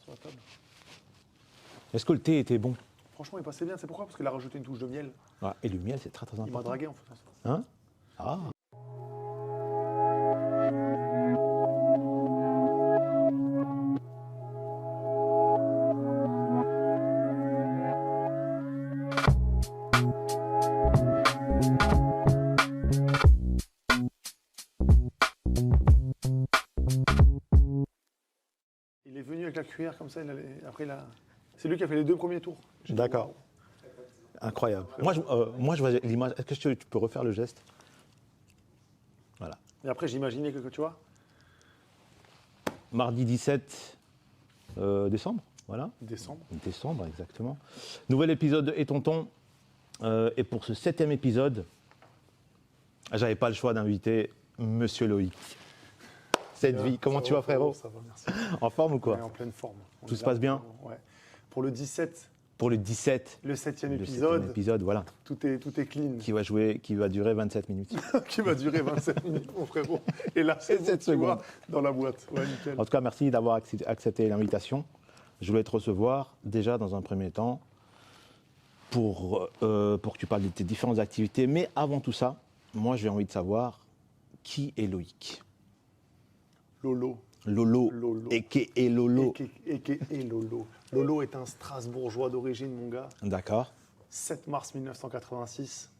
sur la table. Est-ce que le thé était bon? Franchement, il passait bien. C'est pourquoi? Parce qu'il a rajouté une touche de miel. Ah, et le miel, c'est très Il m'a important. dragué en faisant ça. Hein? Ah. Il est venu avec la cuillère comme ça. Après, c'est lui qui a fait les 2 premiers tours. J'ai dit, D'accord. waouh. Incroyable. Moi, je vois l'image. Est-ce que tu peux refaire le geste? Voilà. Et après, j'imaginais que tu vois, Mardi 17 décembre. Voilà. décembre. Décembre, exactement. Nouvel épisode de Et Tonton. Et pour ce 7e épisode, j'avais pas le choix d'inviter Monsieur Loïc. Cette vie, comment tu vas, frérot? Ça va, merci. En forme ou quoi? Ouais, en pleine forme. On Tout est se là, passe bien? Ouais. Pour le 17, Pour le 17, le 7e le 7e épisode, épisode, voilà, tout est clean. qui va durer 27 minutes. Qui va durer 27 minutes, mon frérot. Et là, c'est bon, 7 tu vois, secondes. dans la boîte. Ouais, nickel. En tout cas, merci d'avoir accepté l'invitation. Je voulais te recevoir déjà dans un premier temps pour que tu parles de tes différentes activités. Mais avant tout ça, moi, j'ai envie de savoir qui est Loïc. Lolo. Lolo, Lolo. a.k.a. Lolo. A.k.a. Lolo. Lolo est un Strasbourgeois d'origine, mon gars. D'accord. 7 mars 1986,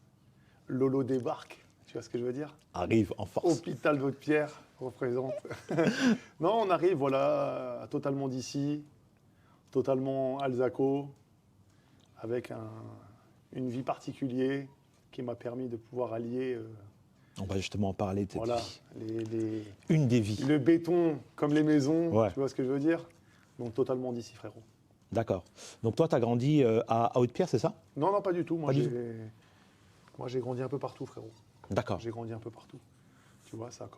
Lolo débarque. Tu vois ce que je veux dire? Arrive en force. Hôpital de Haute-Pierre représente. Non, on arrive, voilà, totalement d'ici, totalement Alsaco, avec une vie particulière qui m'a permis de pouvoir allier On va justement en parler de cette voilà, vie. Une des vies. le béton comme les maisons, Ouais. tu vois ce que je veux dire? Donc totalement d'ici, frérot. D'accord. Donc toi, tu as grandi à Haute-Pierre, c'est ça? Non, non, pas du tout. Pas du Moi, j'ai grandi un peu partout, frérot. D'accord. J'ai grandi un peu partout. Tu vois, ça a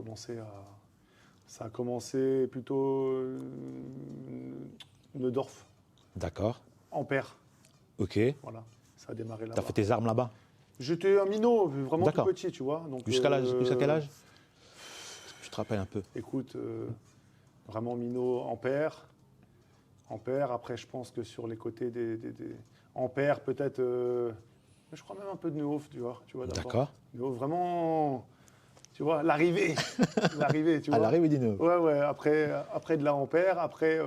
commencé plutôt Neudorf, D'accord. Ampère. Ok. Voilà, ça a démarré Tu là-bas. as fait tes armes là-bas? J'étais un minot, vraiment tout D'accord. petit, tu vois. Donc, Jusqu'à quel âge? Je te rappelle un peu. Écoute, vraiment minot, Ampère. Ampère, après, je pense que sur les côtés des Ampère, peut-être, je crois même un peu de Neuhof, tu vois. D'abord. D'accord. Neuhof, vraiment, tu vois, l'arrivée. L'arrivée, tu À vois. l'arrivée des Neuves. Ouais, après de la Ampère, après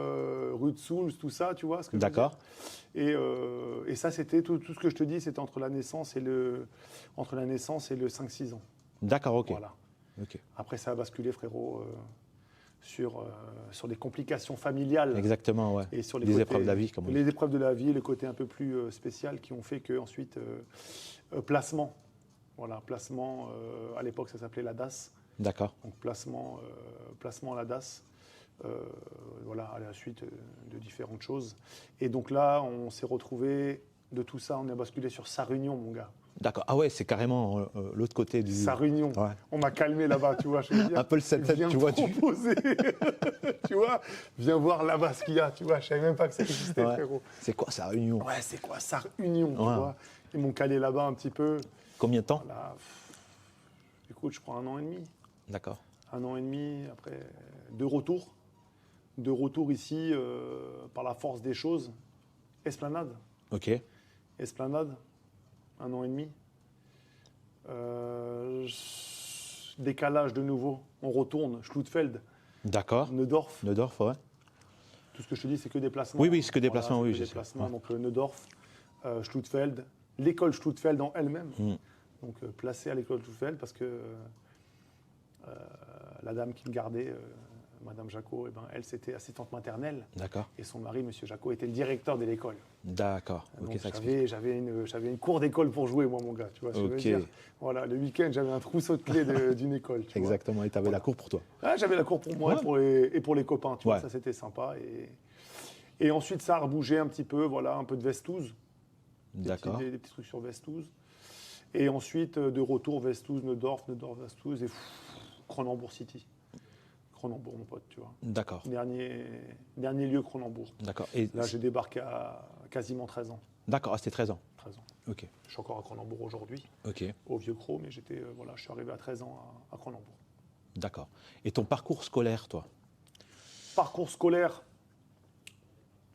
rue de Souls, tout ça, tu vois ce que je veux D'accord. dire. Et ça, c'était tout ce que je te dis, c'était entre la naissance et le 5-6 ans. D'accord, ok. Voilà. Ok. Après, ça a basculé, frérot, sur des complications familiales. Exactement, ouais. Et sur les Des côtés- épreuves de la vie, comme on dit. Les épreuves de la vie, le côté un peu plus spécial qui ont fait que ensuite placement. Voilà, placement. À l'époque, ça s'appelait la DAS. D'accord. Donc placement à la DAS. Voilà, à la suite de différentes choses. Et donc là, on s'est retrouvé de tout ça, on a basculé sur Sarre-Union, mon gars. D'accord. Ah ouais, c'est carrément l'autre côté du... Sarre-Union. Ouais. On m'a calmé là-bas, tu vois. Je veux dire. Un peu le 7-7, Viens tu me vois. proposer. Tu vois, viens voir là-bas ce qu'il y a, tu vois. Je savais même pas que ça existait, Ouais. frérot. C'est quoi ça, Réunion? Ouais, c'est quoi Sarre-Union, tu Ouais. vois. Ils m'ont calé là-bas un petit peu. Combien de temps? Voilà. Écoute, je prends 1 an et demi. D'accord. 1 an et demi, après, de retour. De retour ici, par la force des choses. Esplanade. Ok. Esplanade. 1 an et demi. Décalage de nouveau. On retourne. Schlutfeld. D'accord. Neudorf. Neudorf, ouais. Tout ce que je te dis, c'est que des placements. Oui, c'est que des placements, oui, c'est que je des sais. placements. Ouais. Donc Neudorf, Schlutfeld, l'école Schlutfeld en elle-même. Mm. Donc placée à l'école Schlutfeld parce que la dame qui me gardait, Madame Jacot, eh ben, elle, c'était assistante maternelle. D'accord. Et son mari, Monsieur Jacot, était le directeur de l'école. D'accord. Ok, Donc ça explique. j'avais une cour d'école pour jouer, moi, mon gars. Tu vois ce que je veux Ok. dire. Voilà, le week-end, j'avais un trousseau de clés d'une école. Tu vois. Exactement. Et tu avais Voilà. la cour pour toi. Ah, j'avais la cour pour moi Ouais. et pour les copains, tu vois, Ouais. ça c'était sympa. Et ensuite, ça a rebougé un petit peu, voilà, un peu de Vestouze, D'accord. des petits trucs sur Vestouze. Et ensuite, de retour, Vestouze, Neudorf, Vestouze et Cronenbourg City. Cronenbourg, mon pote, tu vois. D'accord. Dernier lieu, Cronenbourg. D'accord. Et Là, j'ai débarqué à quasiment 13 ans. D'accord, ah, c'était 13 ans. 13 ans. Ok. Je suis encore à Cronenbourg aujourd'hui, Ok. au Vieux Cros, mais voilà, je suis arrivé à 13 ans à Cronenbourg. D'accord. Et ton parcours scolaire, toi? Parcours scolaire,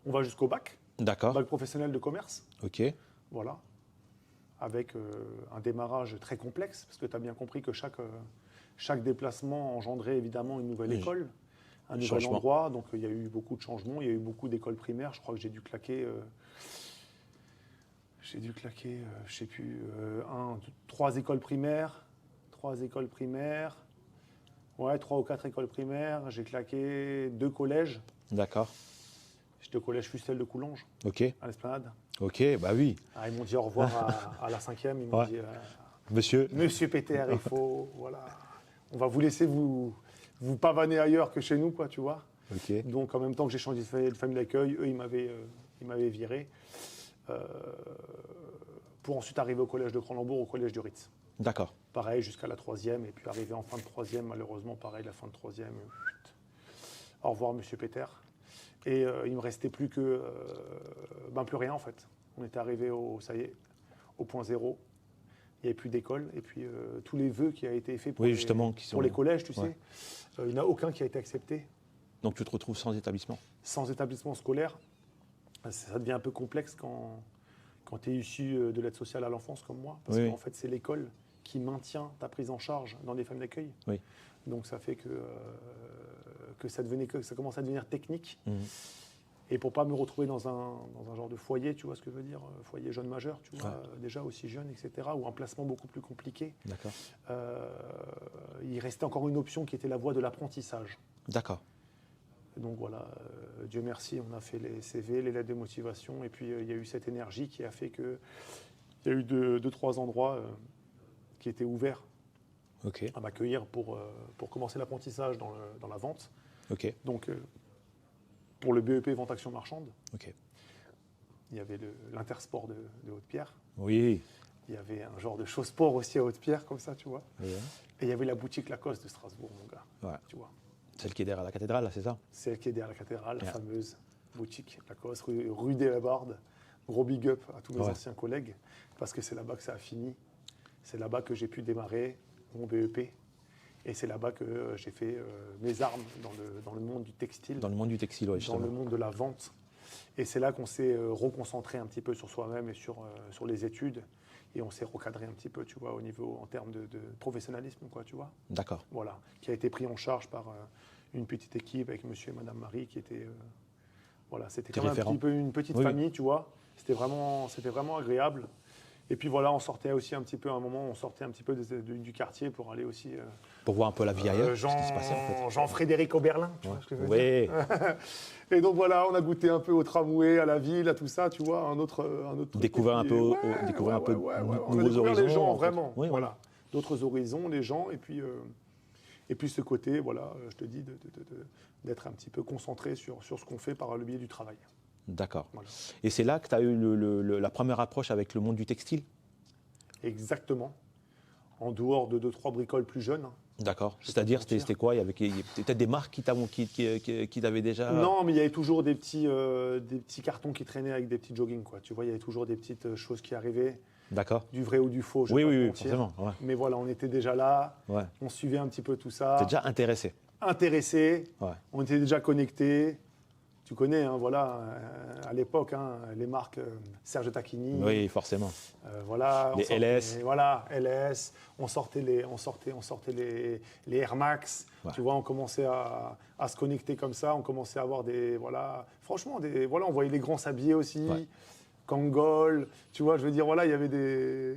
On va jusqu'au bac, D'accord. bac professionnel de commerce. Ok. Voilà. Avec un démarrage très complexe, parce que tu as bien compris que chaque déplacement engendrait évidemment une nouvelle Oui. école, un nouvel Changement. endroit. Donc il y a eu beaucoup de changements, il y a eu beaucoup d'écoles primaires. Je crois que j'ai dû claquer, je sais plus, 3 écoles primaires. 3 écoles primaires. Ouais, 3 ou 4 écoles primaires. J'ai claqué 2 collèges. D'accord. J'étais au collège Fustel de Coulanges, Ok. à l'Esplanade. Ok, bah oui. Ah, ils m'ont dit au revoir à la 5e. Ils m'ont Ouais. dit Monsieur. Monsieur Péter, il faut, voilà, on va vous laisser vous pavaner ailleurs que chez nous, quoi, tu vois. Ok. Donc en même temps que j'ai changé de famille d'accueil, eux, ils m'avaient viré pour ensuite arriver au collège de Cronenbourg, au collège du Ritz. D'accord. Pareil, jusqu'à la 3e, et puis arriver en fin de 3e, malheureusement, pareil, la fin de 3e. Au revoir, Monsieur Péter. Et il ne me restait plus que, plus rien, en fait. On était arrivé ça y est, au point zéro. Il n'y avait plus d'école. Et puis, tous les vœux qui ont été faits pour, Oui, justement, pour les collèges, tu Ouais. sais, il n'y en a aucun qui a été accepté. Donc tu te retrouves sans établissement. Sans établissement scolaire, ça devient un peu complexe quand tu es issu de l'aide sociale à l'enfance comme moi. Parce Oui, qu'en oui. fait, c'est l'école qui maintient ta prise en charge dans des familles d'accueil. Oui. Donc ça fait que ça commence à devenir technique. Mhm. Et pour pas me retrouver dans un genre de foyer, tu vois ce que je veux dire, foyer jeune majeur, tu vois, déjà aussi jeune, etc., ou un placement beaucoup plus compliqué, D'accord. il restait encore une option qui était la voie de l'apprentissage. D'accord. Donc voilà, Dieu merci, on a fait les CV, les lettres de motivation, et puis il y a eu cette énergie qui a fait qu'il y a eu 2-3 endroits qui étaient ouverts Ok. à m'accueillir pour commencer l'apprentissage dans la vente. Ok. Donc pour le BEP Vente Action Marchande, Ok. il y avait l'Intersport de Haute-Pierre. Oui. Il y avait un genre de show-sport aussi à Haute-Pierre, comme ça, tu vois. Oui. Et il y avait la boutique Lacoste de Strasbourg, mon gars, Ouais. tu vois. Celle qui est derrière la cathédrale, là, c'est ça? Celle qui est derrière la cathédrale, la Yeah. fameuse boutique Lacoste, rue des Labardes. Gros big up à tous mes Ouais. anciens collègues, parce que c'est là-bas que ça a fini. C'est là-bas que j'ai pu démarrer mon BEP. Et c'est là-bas que j'ai fait mes armes dans le monde du textile, Dans le monde du textile, oui, dans justement. le monde de la vente. Et c'est là qu'on s'est reconcentré un petit peu sur soi-même et sur les études. Et on s'est recadré un petit peu, tu vois, en termes de professionnalisme, quoi, tu vois. D'accord. Voilà, qui a été pris en charge par une petite équipe avec monsieur et madame Marie qui était... voilà, c'était Des comme un référents. petit peu une petite Oui, oui. famille, tu vois. C'était vraiment agréable. Et puis voilà, on sortait aussi un petit peu, à un moment, on sortait un petit peu du quartier pour aller aussi... Pour voir un peu la vie ailleurs, ce qui se passait, en fait. Jean-Frédéric Oberlin, tu vois ce que je veux dire. Oui. Et donc voilà, on a goûté un peu au tramway, à la ville, à tout ça, tu vois, un autre truc. Découvrir Et un puis, peu, découvrir on a nouveaux découvert les horizons, gens, en fait. vraiment. Oui, Voilà, d'autres horizons, les gens, et puis ce côté, voilà, je te dis, d'être un petit peu concentré sur ce qu'on fait par le biais du travail. D'accord. Voilà. Et c'est là que tu as eu la première approche avec le monde du textile? Exactement. En dehors de 2-3 bricoles plus jeunes. D'accord. Je vais C'est-à-dire, pas te mentir. c'était quoi? Il y avait peut-être des marques qui t'avaient déjà... Non, mais il y avait toujours des petits cartons qui traînaient avec des petits joggings, quoi. Tu vois, il y avait toujours des petites choses qui arrivaient, D'accord. du vrai ou du faux, je Oui, vais pas oui, te oui, mentir. forcément. Ouais. Mais voilà, on était déjà là, Ouais. on suivait un petit peu tout ça, T'es déjà intéressé. intéressés, Ouais. on était déjà connectés. Tu connais, hein, voilà, à l'époque, hein, les marques Serge Tacchini, Oui, forcément. voilà, Les LS. voilà, LS, on sortait les Air Max, Ouais. tu vois, on commençait à se connecter comme ça, on commençait à avoir franchement, on voyait les grands sabliers aussi, Ouais. Kangol, tu vois, je veux dire, voilà, il y avait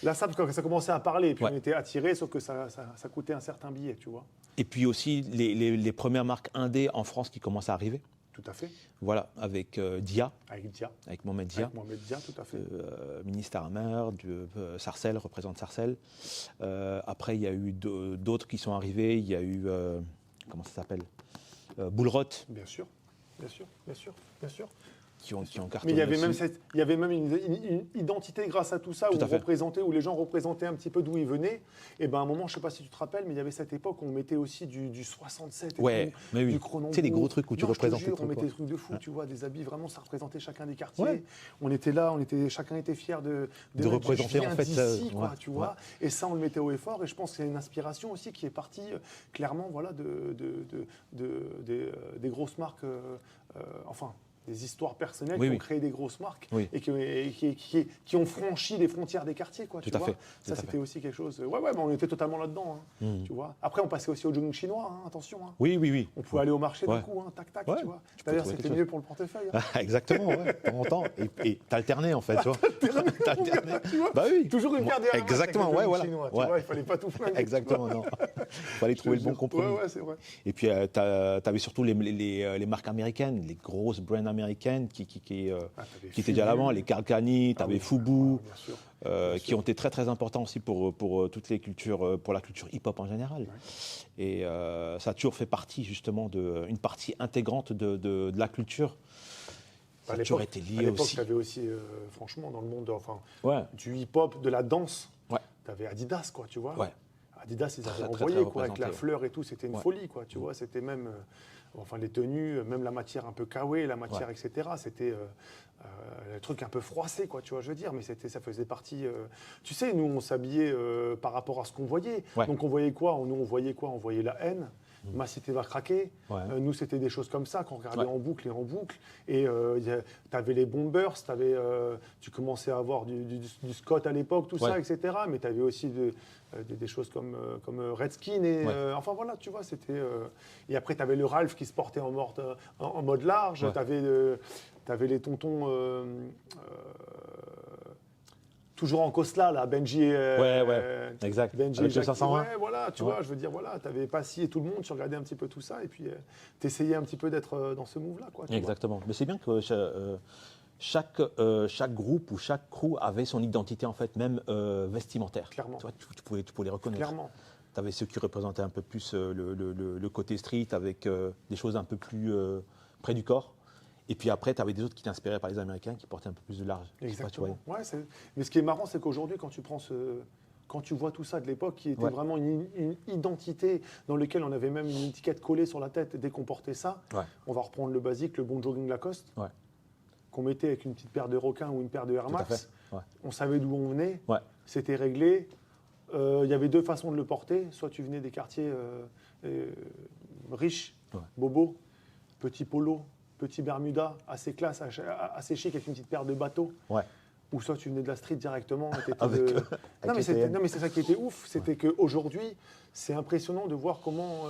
là, ça commençait à parler, et puis Ouais. on était attirés, sauf que ça coûtait un certain billet, tu vois. Et puis aussi, les premières marques indé en France qui commencent à arriver. Tout à fait, Voilà, avec Dia, avec Dia, avec Mohamed Dia. avec Mohamed Dia, tout à fait. Ministère Hammer, Sarcelles, représente Sarcelles. Après, il y a eu d'autres qui sont arrivés. Il y a eu, comment ça s'appelle, Boulrot, Bien sûr, bien sûr, bien sûr, bien sûr. qui ont cartonné. Mais il aussi. y avait même une identité grâce à tout ça, Tout à fait. où les gens représentaient un petit peu d'où ils venaient. Et ben à un moment, je ne sais pas si tu te rappelles, mais il y avait cette époque où on mettait aussi du 67 et Ouais, tout, mais oui. du Cronenbourg. Tu sais, les gros trucs où tu Non, je te représentais jure, le on truc, mettait quoi. des trucs de fou, Ouais. tu vois, des habits, vraiment, ça représentait chacun des quartiers. Ouais. On était là, chacun était fier de représenter, je viens en fait, d'ici, quoi, ouais, tu vois. Et ça, on le mettait haut et fort. Et je pense que c'est une inspiration aussi qui est partie clairement, voilà, des grosses marques, enfin, des histoires personnelles Oui, qui oui. ont créé des grosses marques Oui. et qui ont franchi les frontières des quartiers, quoi. Tout Tu à vois. fait, Ça, tout à c'était fait. aussi quelque chose. Ouais, mais on était totalement là-dedans, hein, Mhm. tu vois. Après, on passait aussi au jogging chinois, hein, attention. Hein. Oui, oui, oui. On pouvait aller au marché d'un Ouais. coup, hein, tac, tac, Ouais, tu vois. tu peux D'ailleurs, trouver c'était quelque mieux pour le portefeuille. Hein. Exactement, ouais, de temps en temps. Et t'alternais en fait, tu vois. T'alternais. Tu vois. Bah oui. Toujours une paire de Air Max Exactement, avec le ouais, jogging voilà. chinois, tu Ouais. vois. Il fallait pas tout flinguer. Exactement, non. Il fallait trouver le bon compromis. Ouais, c'est vrai. Et puis, tu avais surtout les marques américaines, les grosses brands américaines qui T'avais étaient déjà à l'avant, les Carcani, tu avais oui, Fubu, ouais, bien sûr. qui ont été très très importants aussi pour toutes les cultures, pour la culture hip-hop en général. Ouais. Et ça a toujours fait partie justement une partie intégrante de la culture. Ça À a toujours l'époque- été à lié l'époque, aussi. tu avais aussi, franchement, dans le monde Ouais, du hip-hop, de la danse, ouais, tu avais Adidas, quoi, tu vois. ouais. Adidas, ils avaient Très, très, envoyé, très quoi, avec la représenté, fleur et tout, c'était une Ouais. folie, quoi, tu vois. C'était même, enfin, les tenues, même la matière un peu kawé, la matière, etc. C'était le truc un peu froissé, quoi, tu vois, je veux dire. Mais ça faisait partie. Tu sais, nous, on s'habillait par rapport à ce qu'on voyait. Ouais. Donc, on voyait quoi? Nous, on voyait quoi? On voyait la haine. Ma cité va craquer. Ouais. Nous, c'était des choses comme ça qu'on regardait Ouais. en boucle et en boucle. Et tu avais les bombers, tu commençais à avoir du Scott à l'époque, tout ça, Ouais. etc. Mais tu avais aussi des choses comme Redskin. Et, Ouais. enfin voilà, tu vois, c'était. Et après, tu avais le Ralph qui se portait en mode large. Ouais. Tu avais les tontons. Toujours en Cosla, là, Benji et. Ouais. Exact. Benji Avec et le Jackie. 520. Ouais, voilà, tu Ouais. vois, je veux dire, voilà, tu avais Passy et tout le monde, tu regardais un petit peu tout ça, et puis tu essayais un petit peu d'être dans ce move-là, quoi. tu vois. Exactement. Mais c'est bien que chaque groupe ou chaque crew avait son identité, en fait, même vestimentaire. Clairement. Tu vois, tu pouvais les reconnaître. Clairement. Tu avais ceux qui représentaient un peu plus le côté street avec des choses un peu plus près du corps. Et puis après, tu avais des autres qui étaient inspirés par les Américains qui portaient un peu plus de large. Je sais pas, tu Exactement. vois. Ouais, mais ce qui est marrant, c'est qu'aujourd'hui, quand tu vois tout ça de l'époque, qui était Ouais. vraiment une identité dans laquelle on avait même une étiquette collée sur la tête dès qu'on portait ça, Ouais. on va reprendre le basique, le bon jogging Lacoste, Ouais. qu'on mettait avec une petite paire de requins ou une paire de Air Tout à Max. fait. Ouais. On savait d'où on venait, Ouais. c'était réglé. Il y avait deux façons de le porter. Soit tu venais des quartiers riches, Ouais. bobo, petit polo, petit Bermuda, assez classe, assez chic avec une petite paire de bateaux. Ouais. Ou soit tu venais de la street directement. Et t'étais Avec, de- avec non, mais les c'était- TN. non, mais c'est ça qui était ouf. C'était qu'aujourd'hui, c'est impressionnant de voir comment.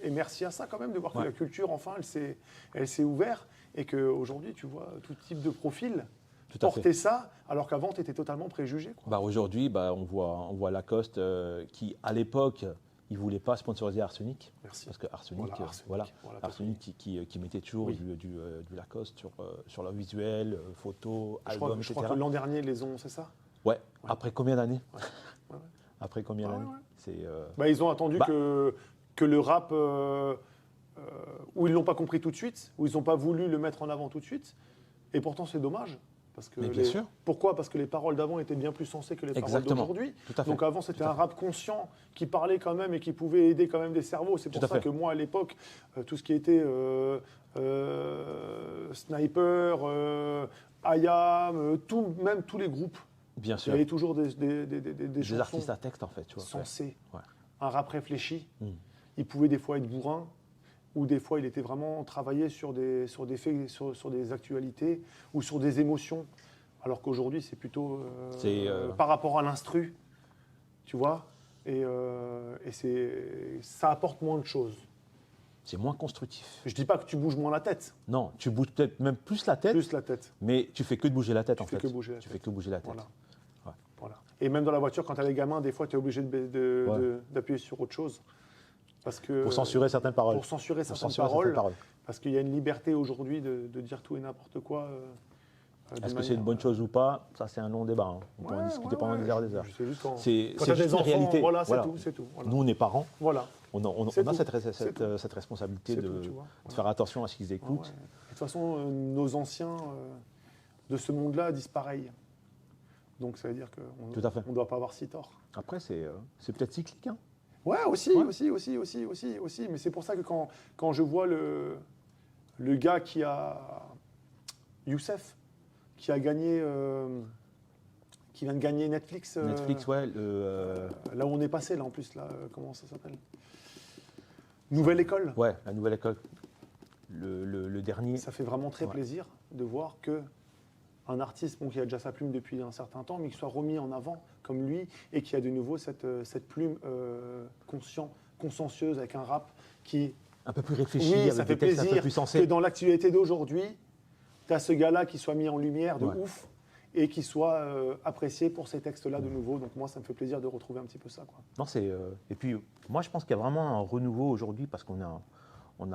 Et merci à ça quand même, de voir que Ouais. la culture, enfin, elle s'est ouverte. Et qu'aujourd'hui, tu vois tout type de profil Tout à porter ça, alors qu'avant, tu étais totalement préjugé, quoi. Bah, aujourd'hui, on voit Lacoste qui, à l'époque, il ne voulait pas sponsoriser Arsenic. Merci. Parce que Arsenic, Voilà, Arsenic. voilà, Voilà, Arsenic qui mettait toujours Oui. du Lacoste sur leur visuel, photos, Je crois, albums, je etc. crois que l'an dernier, les ont, c'est ça? Ouais. Après combien d'années Ouais, ouais. Après combien Ouais, d'années ouais. C'est, Bah, ils ont attendu Bah. que le rap, où ils ne l'ont pas compris tout de suite, où ils n'ont pas voulu le mettre en avant tout de suite. Et pourtant, c'est dommage. Parce que Mais bien sûr. Pourquoi? Parce que les paroles d'avant étaient bien plus sensées que les paroles Exactement. d'aujourd'hui. Tout à fait. Donc avant, c'était Tout à un fait. rap conscient qui parlait quand même et qui pouvait aider quand même des cerveaux. C'est Tout pour à ça fait. que moi, à l'époque, tout ce qui était Sniper, IAM, même tous les groupes, bien il sûr. y avait toujours des Des chansons artistes à texte, en fait. Tu vois. sensées. Ouais. Un rap réfléchi. Mm. Il pouvait des fois être bourrin, ou des fois il était vraiment travaillé sur des faits, sur des actualités, ou sur des émotions. Alors qu'aujourd'hui, c'est plutôt par rapport à l'instru, tu vois, et ça apporte moins de choses. C'est moins constructif. Je dis pas que tu bouges moins la tête, Non, tu bouges peut-être même plus la tête, plus la tête. mais tu fais que de bouger la tête, en fais fait. que bouger la Tu tête. fais que bouger la tête. Voilà. Ouais. Voilà. Et même dans la voiture, quand tu as les gamins, des fois, tu es obligé d'appuyer sur autre chose. Parce que, Pour censurer certaines paroles. Pour censurer Pour certaines censurer paroles. certaines paroles. Parce qu'il y a une liberté aujourd'hui de dire tout et n'importe quoi. Est-ce que c'est une bonne chose ou pas? Ça, c'est un long débat. Hein. On peut en discuter pendant des heures et des heures. C'est juste quand C'est tu as juste des une enfants, réalité. voilà, c'est Voilà. tout. C'est tout. Voilà. Nous, on est parents. Voilà. On C'est a tout. cette responsabilité C'est de tout, tu vois. de Voilà. faire attention à ce qu'ils Ouais, écoutent. ouais. De toute façon, nos anciens de ce monde-là disparaissent. Donc ça veut dire qu'on Tout à fait. ne doit pas avoir si tort. Après, c'est peut-être cyclique. Hein. Ouais, aussi. Mais c'est pour ça que quand je vois le gars qui a Youssef, qui a gagné, qui vient de gagner Netflix. Netflix, ouais. Là où on est passé, là en plus, là, comment ça s'appelle? Nouvelle école. Ouais, la nouvelle école. le dernier. Ça fait vraiment très plaisir de voir qu'un artiste qui a déjà sa plume depuis un certain temps, mais qui soit remis en avant comme lui et qui a de nouveau cette plume consciencieuse avec un rap qui... Un peu plus réfléchi, Oui, avec ça des fait textes un peu plaisir plus que sensés. dans l'actualité d'aujourd'hui, tu as ce gars-là qui soit mis en lumière de Ouais. ouf et qui soit apprécié pour ces textes-là de nouveau. Donc moi, ça me fait plaisir de retrouver un petit peu ça, quoi. Non, et puis, moi, je pense qu'il y a vraiment un renouveau aujourd'hui parce on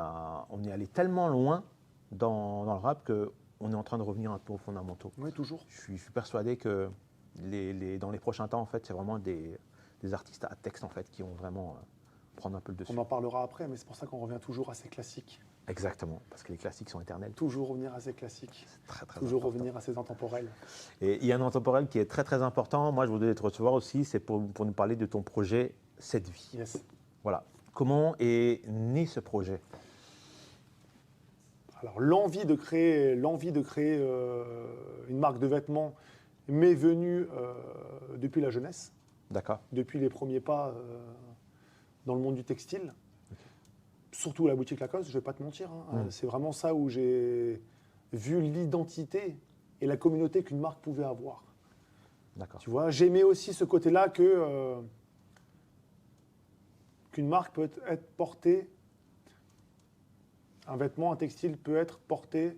est allé tellement loin dans le rap qu'on est en train de revenir un peu aux fondamentaux. Oui, toujours. Je suis persuadé que dans les prochains temps, en fait, c'est vraiment des artistes à texte en fait, qui vont vraiment prendre un peu le dessus. On en parlera après, mais c'est pour ça qu'on revient toujours à ces classiques. Exactement, parce que les classiques sont éternels. Toujours revenir à ces classiques. Très, très Toujours important. revenir à ces intemporels. Et il y a un intemporel qui est très très important. Moi, je voudrais te recevoir aussi, c'est pour nous parler de ton projet Cette Vie. Yes. Voilà. Comment est né ce projet? Alors l'envie de créer une marque de vêtements m'est venue depuis la jeunesse, D'accord. depuis les premiers pas dans le monde du textile. Surtout à la boutique Lacoste, je ne vais pas te mentir. C'est vraiment ça où j'ai vu l'identité et la communauté qu'une marque pouvait avoir. D'accord. Tu vois, j'aimais aussi ce côté-là qu'une marque peut être portée, un vêtement, un textile peut être porté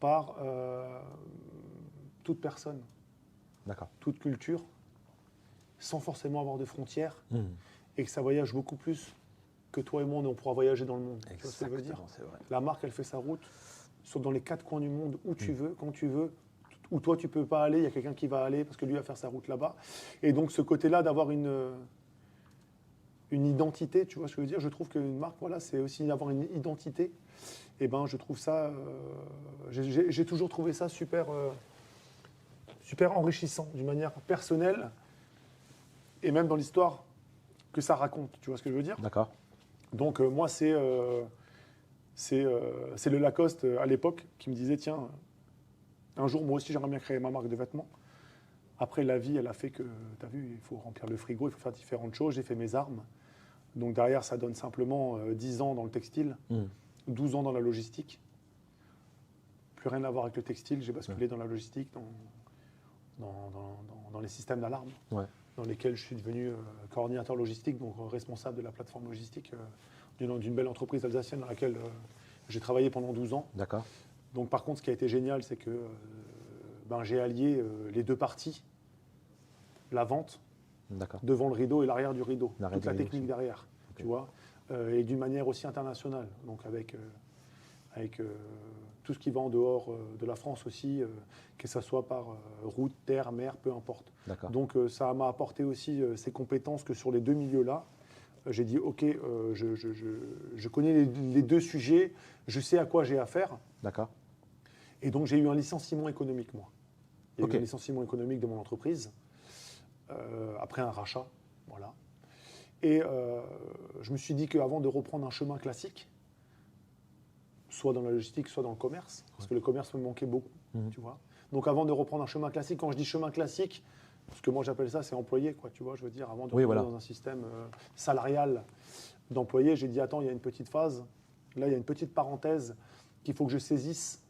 par toute personne, D'accord. toute culture, sans forcément avoir de frontières, et que ça voyage beaucoup plus que toi et moi, on pourra voyager dans le monde. Tu vois ce que je veux dire ? Exactement, c'est vrai. La marque, elle fait sa route dans les 4 coins du monde, où tu veux, quand tu veux, où toi tu peux pas aller, il y a quelqu'un qui va aller parce que lui va faire sa route là-bas. Et donc ce côté-là d'avoir une identité, tu vois ce que je veux dire ? Je trouve qu'une marque, voilà, c'est aussi d'avoir une identité. Et ben, je trouve ça, j'ai toujours trouvé ça super enrichissant d'une manière personnelle et même dans l'histoire que ça raconte. Tu vois ce que je veux dire ? D'accord. Donc moi, c'est le Lacoste à l'époque qui me disait, tiens, un jour, moi aussi, j'aimerais bien créer ma marque de vêtements. Après, la vie, elle a fait que, tu as vu, il faut remplir le frigo, il faut faire différentes choses. J'ai fait mes armes. Donc derrière, ça donne simplement 10 ans dans le textile, 12 ans dans la logistique. Plus rien à voir avec le textile. J'ai basculé dans la logistique, dans les systèmes d'alarme, dans lesquels je suis devenu coordinateur logistique, donc responsable de la plateforme logistique d'une belle entreprise alsacienne dans laquelle j'ai travaillé pendant 12 ans. D'accord. Donc par contre, ce qui a été génial, c'est que j'ai allié les deux parties, la vente devant le rideau et l'arrière du rideau, toute la technique derrière, tu vois, et d'une manière aussi internationale, donc avec tout ce qui va en dehors de la France aussi, que ce soit par route, terre, mer, peu importe. Donc ça m'a apporté aussi ces compétences que sur les deux milieux-là, j'ai dit, OK, je connais les deux sujets, je sais à quoi j'ai affaire. D'accord. Et donc, j'ai eu un licenciement économique, moi. Il y a eu un licenciement économique de mon entreprise, après un rachat, voilà. Et je me suis dit qu'avant de reprendre un chemin classique, soit dans la logistique, soit dans le commerce, parce que le commerce me manquait beaucoup, tu vois. Donc, avant de reprendre un chemin classique, quand je dis chemin classique, ce que moi j'appelle ça, c'est employé, quoi, tu vois, je veux dire, avant de reprendre dans un système salarial d'employé, j'ai dit, attends, il y a une petite phase, là, il y a une petite parenthèse qu'il faut que je saisisse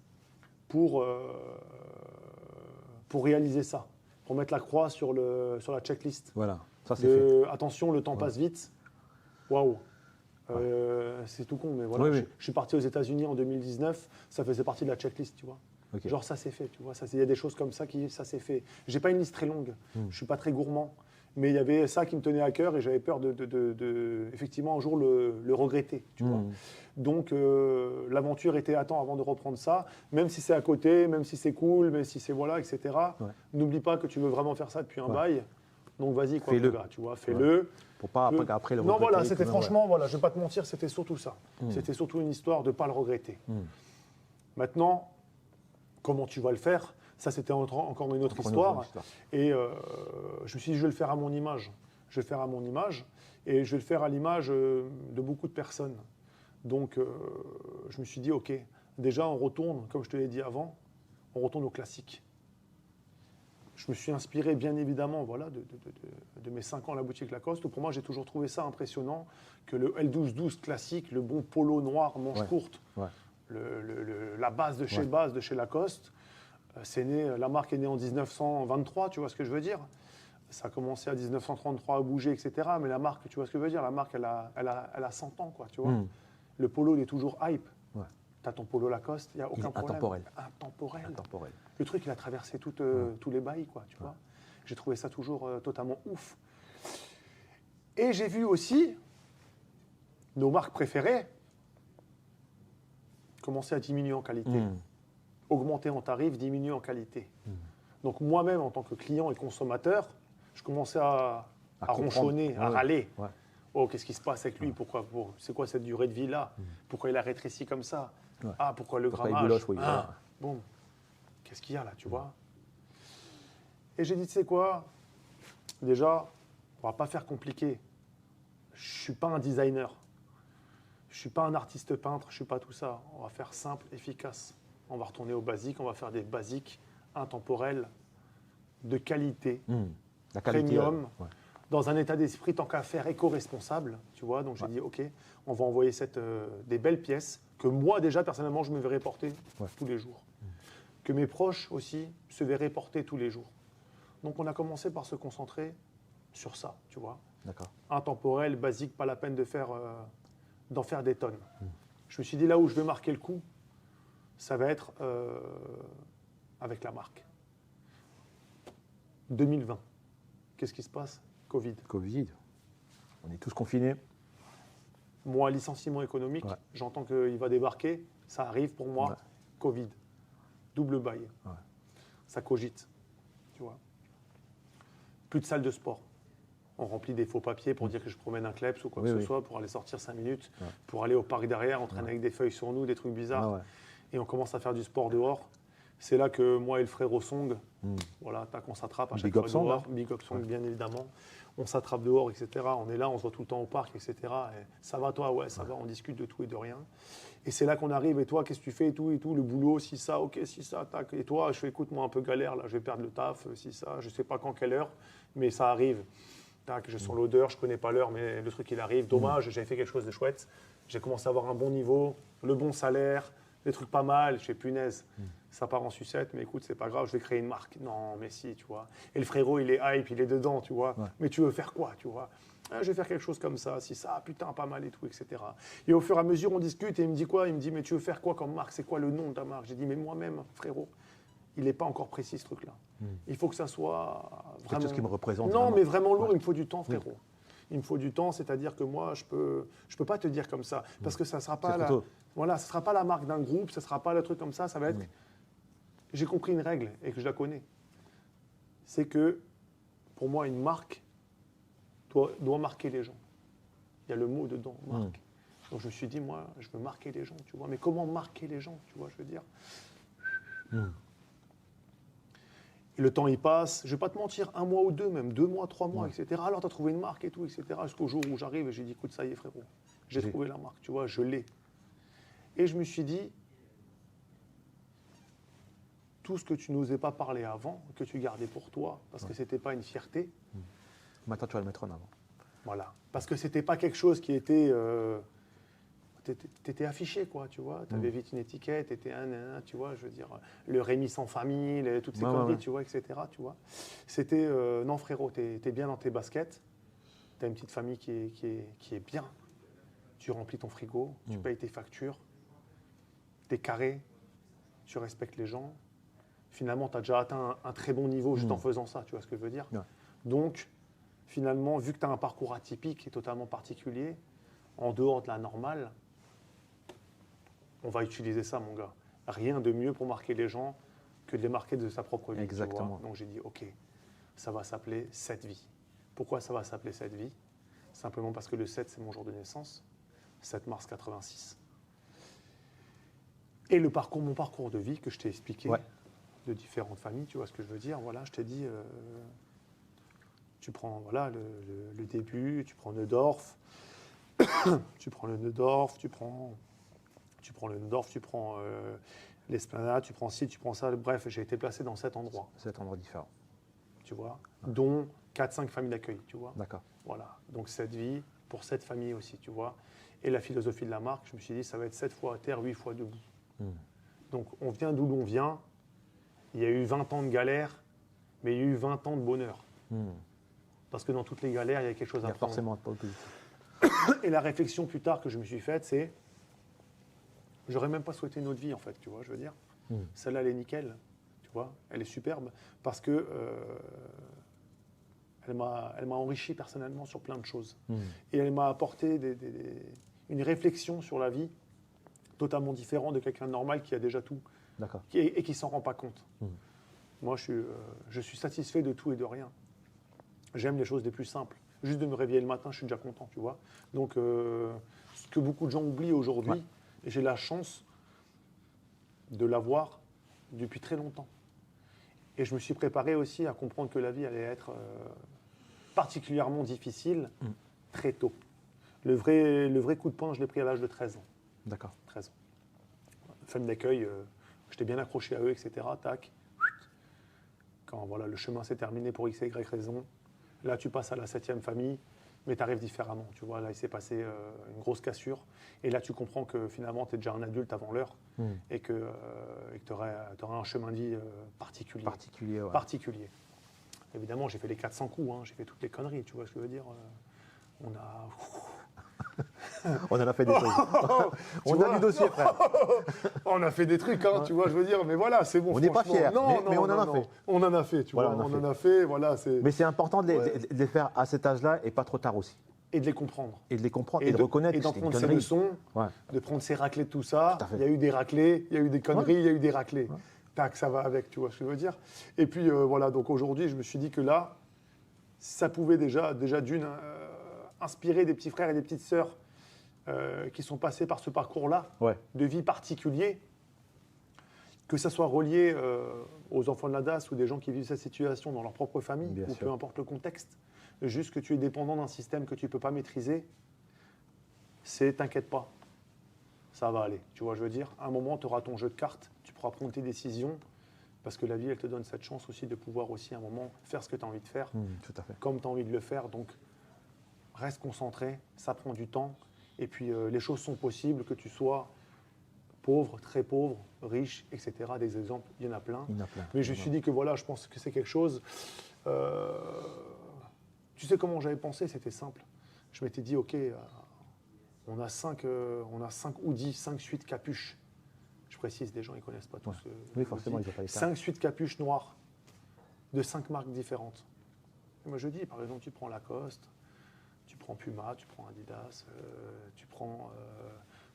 pour réaliser ça, pour mettre la croix sur la checklist. Voilà, ça c'est fait. Attention, le temps passe vite. Waouh. C'est tout con, mais voilà. Je suis parti aux États-Unis en 2019, ça faisait partie de la checklist, tu vois. Genre, ça c'est fait, tu vois. Il y a des choses comme ça ça s'est fait. J'ai pas une liste très longue, je suis pas très gourmand, mais il y avait ça qui me tenait à cœur et j'avais peur effectivement, un jour le regretter, tu vois. Donc, l'aventure était attends avant de reprendre ça, même si c'est à côté, même si c'est cool, même si c'est voilà, etc. N'oublie pas que tu veux vraiment faire ça depuis un bail. Donc, vas-y, quoi, fais-le. Gars, tu vois, fais-le. Pour pas après le regretter. Non, voilà, c'était franchement, voilà, je vais pas te mentir, c'était surtout ça. C'était surtout une histoire de pas le regretter. Maintenant, comment tu vas le faire? Ça, c'était encore une autre histoire. Et je me suis dit, je vais le faire à mon image. Je vais le faire à mon image et je vais le faire à l'image de beaucoup de personnes. Donc, je me suis dit, OK, déjà, on retourne, comme je te l'ai dit avant, on retourne au classique. Je me suis inspiré, bien évidemment, voilà, de mes 5 ans à la boutique Lacoste, où pour moi, j'ai toujours trouvé ça impressionnant, que le L12-12 classique, le bon polo noir, manche courte, la base de chez base, de chez Lacoste. La marque est née en 1923, tu vois ce que je veux dire? Ça a commencé à 1933 à bouger, etc. Mais la marque, tu vois ce que je veux dire? La marque, elle a 100 ans, quoi, tu vois. Le polo, il est toujours hype. Ouais. Tu as ton polo Lacoste, il n'y a aucun problème. Intemporel. Intemporel. Le truc, il a traversé tous les bails, quoi, tu vois. J'ai trouvé ça toujours totalement ouf. Et j'ai vu aussi nos marques préférées commencer à diminuer en qualité. Augmenter en tarif, diminuer en qualité. Donc moi-même, en tant que client et consommateur, je commençais à ronchonner, à râler. Ouais. Oh, qu'est-ce qui se passe avec lui? C'est quoi cette durée de vie-là? Pourquoi il a rétréci comme ça? Ouais. Ah, pourquoi le Pourquoi il grammage? bouloche, oui, voilà. Bon, qu'est-ce qu'il y a là, tu vois? Et j'ai dit, tu sais quoi? Déjà, on va pas faire compliqué. Je suis pas un designer. Je suis pas un artiste peintre, je suis pas tout ça. On va faire simple, efficace. On va retourner aux basiques, on va faire des basiques intemporels, de qualité, La qualité, premium, dans un état d'esprit tant qu'à faire éco-responsable, tu vois. Donc j'ai dit, ok, on va envoyer des belles pièces que moi déjà personnellement je me verrais porter tous les jours, que mes proches aussi se verraient porter tous les jours. Donc on a commencé par se concentrer sur ça, tu vois. D'accord. Intemporel, basique, pas la peine d'en faire des tonnes. Je me suis dit là où je vais marquer le coup, ça va être avec la marque. 2020. Qu'est-ce qui se passe? Covid. Covid. On est tous confinés. Moi, licenciement économique, j'entends qu'il va débarquer. Ça arrive pour moi. Covid. Double bail. Ça cogite. Tu vois. Plus de salle de sport. On remplit des faux papiers pour dire que je promène un kleps ou quoi que ce soit, pour aller sortir 5 minutes, pour aller au parc derrière, on traîne avec des feuilles sur nous, des trucs bizarres. Et on commence à faire du sport dehors. C'est là que moi et le frérot Song, voilà, on s'attrape à chaque fois dehors. Big Up Song, bien évidemment. On s'attrape dehors, etc. On est là, on se voit tout le temps au parc, etc. Et ça va toi? Ouais, ça va, on discute de tout et de rien. Et c'est là qu'on arrive, et toi, qu'est-ce que tu fais et tout, le boulot, si ça, ok, si ça, tac. Et toi, je fais, écoute, moi un peu galère, là, je vais perdre le taf, si ça, je sais pas quand, quelle heure, mais ça arrive. Tac, je sens l'odeur, je connais pas l'heure, mais le truc, il arrive. Dommage, j'avais fait quelque chose de chouette. J'ai commencé à avoir un bon niveau, le bon salaire, des trucs pas mal, je fais punaise. Ça part en sucette, mais écoute, c'est pas grave, je vais créer une marque. Non, mais si, tu vois. Et le frérot, il est hype, il est dedans, tu vois. Mais tu veux faire quoi, tu vois? Ah, je vais faire quelque chose comme ça, si ça, putain, pas mal et tout, etc. Et au fur et à mesure, on discute et il me dit quoi? Il me dit, mais tu veux faire quoi comme marque? C'est quoi le nom de ta marque? J'ai dit, mais moi-même, frérot, il n'est pas encore précis ce truc-là. Il faut que ça soit vraiment. Quelque chose qui me représente. Non, vraiment. Mais vraiment lourd, il me faut du temps, frérot. Il me faut du temps, c'est-à-dire que moi, je peux pas te dire comme ça, parce que ça ne sera pas sera pas la marque d'un groupe, ça ne sera pas le truc comme ça va être. J'ai compris une règle et que je la connais. C'est que, pour moi, une marque doit marquer les gens. Il y a le mot dedans, marque. Donc je me suis dit, moi, je veux marquer les gens, tu vois. Mais comment marquer les gens, tu vois, je veux dire. Et le temps, il passe. Je ne vais pas te mentir, 1 mois ou 2, même 2 mois, 3 mois, etc. Alors, tu as trouvé une marque et tout, etc. Jusqu'au jour où j'arrive et j'ai dit, écoute, ça y est, frérot. J'ai trouvé la marque, tu vois, je l'ai. Et je me suis dit, tout ce que tu n'osais pas parler avant, que tu gardais pour toi, parce que ce n'était pas une fierté. Maintenant, tu vas le mettre en avant. Voilà. Parce que ce n'était pas quelque chose qui était... T'étais affiché, quoi, tu vois. T'avais vite une étiquette, t'étais tu vois, je veux dire, le Rémi sans famille, toutes ces conneries, tu vois, etc., tu vois. C'était, non, frérot, t'es bien dans tes baskets, t'as une petite famille qui est bien, tu remplis ton frigo, tu payes tes factures, t'es carré, tu respectes les gens. Finalement, t'as déjà atteint un très bon niveau juste en faisant ça, tu vois ce que je veux dire. Donc, finalement, vu que t'as un parcours atypique et totalement particulier, en dehors de la normale, on va utiliser ça, mon gars. Rien de mieux pour marquer les gens que de les marquer de sa propre vie. Exactement. Donc j'ai dit, ok, ça va s'appeler 7 vies. Pourquoi ça va s'appeler 7 vies? Simplement parce que le 7, c'est mon jour de naissance, 7 mars 86. Et mon parcours de vie que je t'ai expliqué, de différentes familles, tu vois ce que je veux dire. Voilà, je t'ai dit, tu prends le début, tu prends Neudorf, tu prends le Neudorf, tu prends l'Esplanade, tu prends ci, tu prends ça. Bref, j'ai été placé dans 7 endroits. 7 endroits différents. Tu vois, dont 4-5 familles d'accueil, tu vois. D'accord. Voilà, donc 7 vies pour 7 familles aussi, tu vois. Et la philosophie de la marque, je me suis dit, ça va être 7 fois à terre, 8 fois debout. Donc on vient d'où l'on vient. Il y a eu 20 ans de galère, mais il y a eu 20 ans de bonheur. Parce que dans toutes les galères, il y a quelque chose Il y à a prendre. forcément pas positif. Et la réflexion plus tard que je me suis faite, c'est j'aurais même pas souhaité une autre vie en fait, tu vois, je veux dire. Celle-là, elle est nickel, tu vois, elle est superbe parce que elle m'a enrichi personnellement sur plein de choses. Et elle m'a apporté une réflexion sur la vie totalement différente de quelqu'un de normal qui a déjà tout D'accord. et qui s'en rend pas compte. Moi, je suis satisfait de tout et de rien. J'aime les choses les plus simples. Juste de me réveiller le matin, je suis déjà content, tu vois. Donc, ce que beaucoup de gens oublient aujourd'hui, et j'ai la chance de l'avoir depuis très longtemps. Et je me suis préparé aussi à comprendre que la vie allait être particulièrement difficile très tôt. Le vrai coup de poing, je l'ai pris à l'âge de 13 ans. D'accord. 13 ans. Femme d'accueil, j'étais bien accroché à eux, etc. Tac. Quand voilà, le chemin s'est terminé pour X et Y raison, là tu passes à la 7e famille, mais tu arrives différemment. Tu vois, là il s'est passé une grosse cassure. Et là tu comprends que finalement tu es déjà un adulte avant l'heure et que tu aurais un chemin de vie particulier. Particulier. Évidemment, j'ai fait les 400 coups, j'ai fait toutes les conneries, tu vois ce que je veux dire. On en a fait des choses. On a du dossier, frère. On a fait des trucs, tu vois, je veux dire, mais voilà, c'est bon. On n'est pas fiers, mais on en a fait. On en a fait, tu vois, on en a fait, voilà. Mais c'est important de les faire à cet âge-là et pas trop tard aussi. Et de les comprendre. Et de les comprendre et de reconnaître. Et d'en prendre ses leçons, de prendre ses raclées de tout ça. Il y a eu des raclées, il y a eu des conneries, il y a eu des raclées. Tac, ça va avec, tu vois ce que je veux dire. Et puis voilà, donc aujourd'hui, je me suis dit que là, ça pouvait déjà d'une inspirer des petits frères et des petites sœurs qui sont passés par ce parcours-là, de vie particulier, que ça soit relié aux enfants de la DAS ou des gens qui vivent cette situation dans leur propre famille, ou peu importe le contexte, juste que tu es dépendant d'un système que tu ne peux pas maîtriser, c'est t'inquiète pas, ça va aller. Tu vois, je veux dire, à un moment, tu auras ton jeu de cartes, tu pourras prendre tes décisions, parce que la vie, elle te donne cette chance aussi de pouvoir aussi, à un moment, faire ce que tu as envie de faire, tout à fait. comme tu as envie de le faire. Donc, reste concentré, ça prend du temps. Et puis, les choses sont possibles, que tu sois pauvre, très pauvre, riche, etc. Des exemples, il y en a plein. Mais je me suis dit que voilà, je pense que c'est quelque chose... tu sais comment j'avais pensé, c'était simple. Je m'étais dit, OK, on a 5 ou 10, 5 suites capuches. Je précise, des gens, ils ne connaissent pas tous. Oui, forcément, ils n'ont pas les 5 suites capuches noires de 5 marques différentes. Et moi, je dis, par exemple, tu prends Lacoste, tu prends Puma, tu prends Adidas, tu prends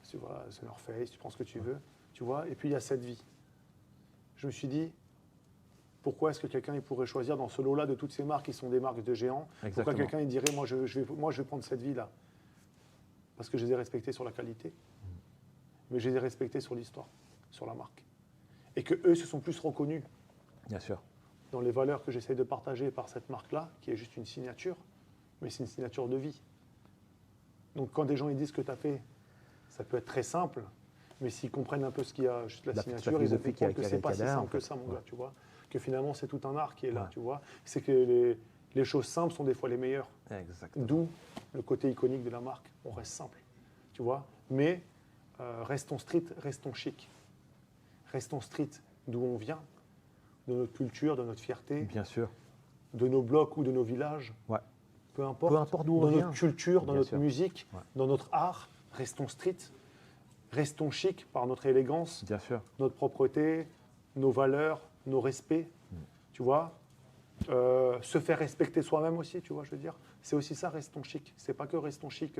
The North Face, tu prends ce que tu veux, tu vois. Et puis, il y a cette vie. Je me suis dit, pourquoi est-ce que quelqu'un il pourrait choisir dans ce lot-là de toutes ces marques qui sont des marques de géants? Pourquoi quelqu'un il dirait, moi, je vais prendre cette vie-là? Parce que je les ai respectés sur la qualité, mais je les ai respectés sur l'histoire, sur la marque. Et qu'eux se sont plus reconnus. Bien sûr. Dans les valeurs que j'essaie de partager par cette marque-là, qui est juste une signature, mais c'est une signature de vie. Donc quand des gens ils disent ce que tu as fait, ça peut être très simple, mais s'ils comprennent un peu ce qu'il y a, juste la signature, ils vont comprendre que c'est pas si simple que ça, mon gars, tu vois. Que finalement, c'est tout un art qui est là, tu vois. C'est que les choses simples sont des fois les meilleures. D'où le côté iconique de la marque. On reste simple, tu vois. Mais restons street, restons chic. Restons street d'où on vient, de notre culture, de notre fierté. Bien sûr. De nos blocs ou de nos villages. Peu importe d'où on vient. Dans vient. notre culture, dans Bien notre sûr. musique, dans notre art, restons street. Restons chic par notre élégance, Bien sûr. notre propreté, nos valeurs, nos respects, tu vois. Se faire respecter soi-même aussi, tu vois, je veux dire. C'est aussi ça, restons chic. C'est pas que restons chic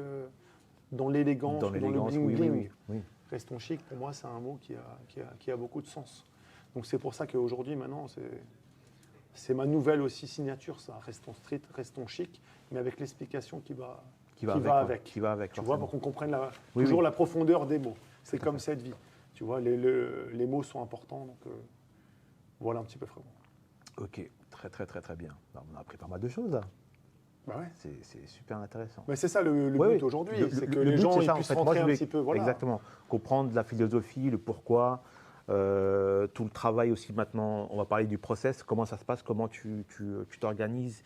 dans l'élégance ou dans le bling-bling. Oui. Restons chic, pour moi, c'est un mot qui a beaucoup de sens. Donc c'est pour ça qu'aujourd'hui, maintenant, c'est ma nouvelle aussi signature, ça. Restons street, restons chic, mais avec l'explication qui va avec. Qui va avec. Tu vois, pour qu'on comprenne toujours la profondeur des mots. C'est comme cette vie. Tu vois, les mots sont importants, donc voilà un petit peu, frérot. Ok, très bien. Alors, on a appris pas mal de choses là. Bah ouais. C'est super intéressant. Mais c'est ça le but aujourd'hui, c'est que les gens puissent rentrer un petit peu. Voilà. Exactement. Comprendre la philosophie, le pourquoi, tout le travail aussi maintenant. On va parler du process, comment ça se passe, comment tu t'organises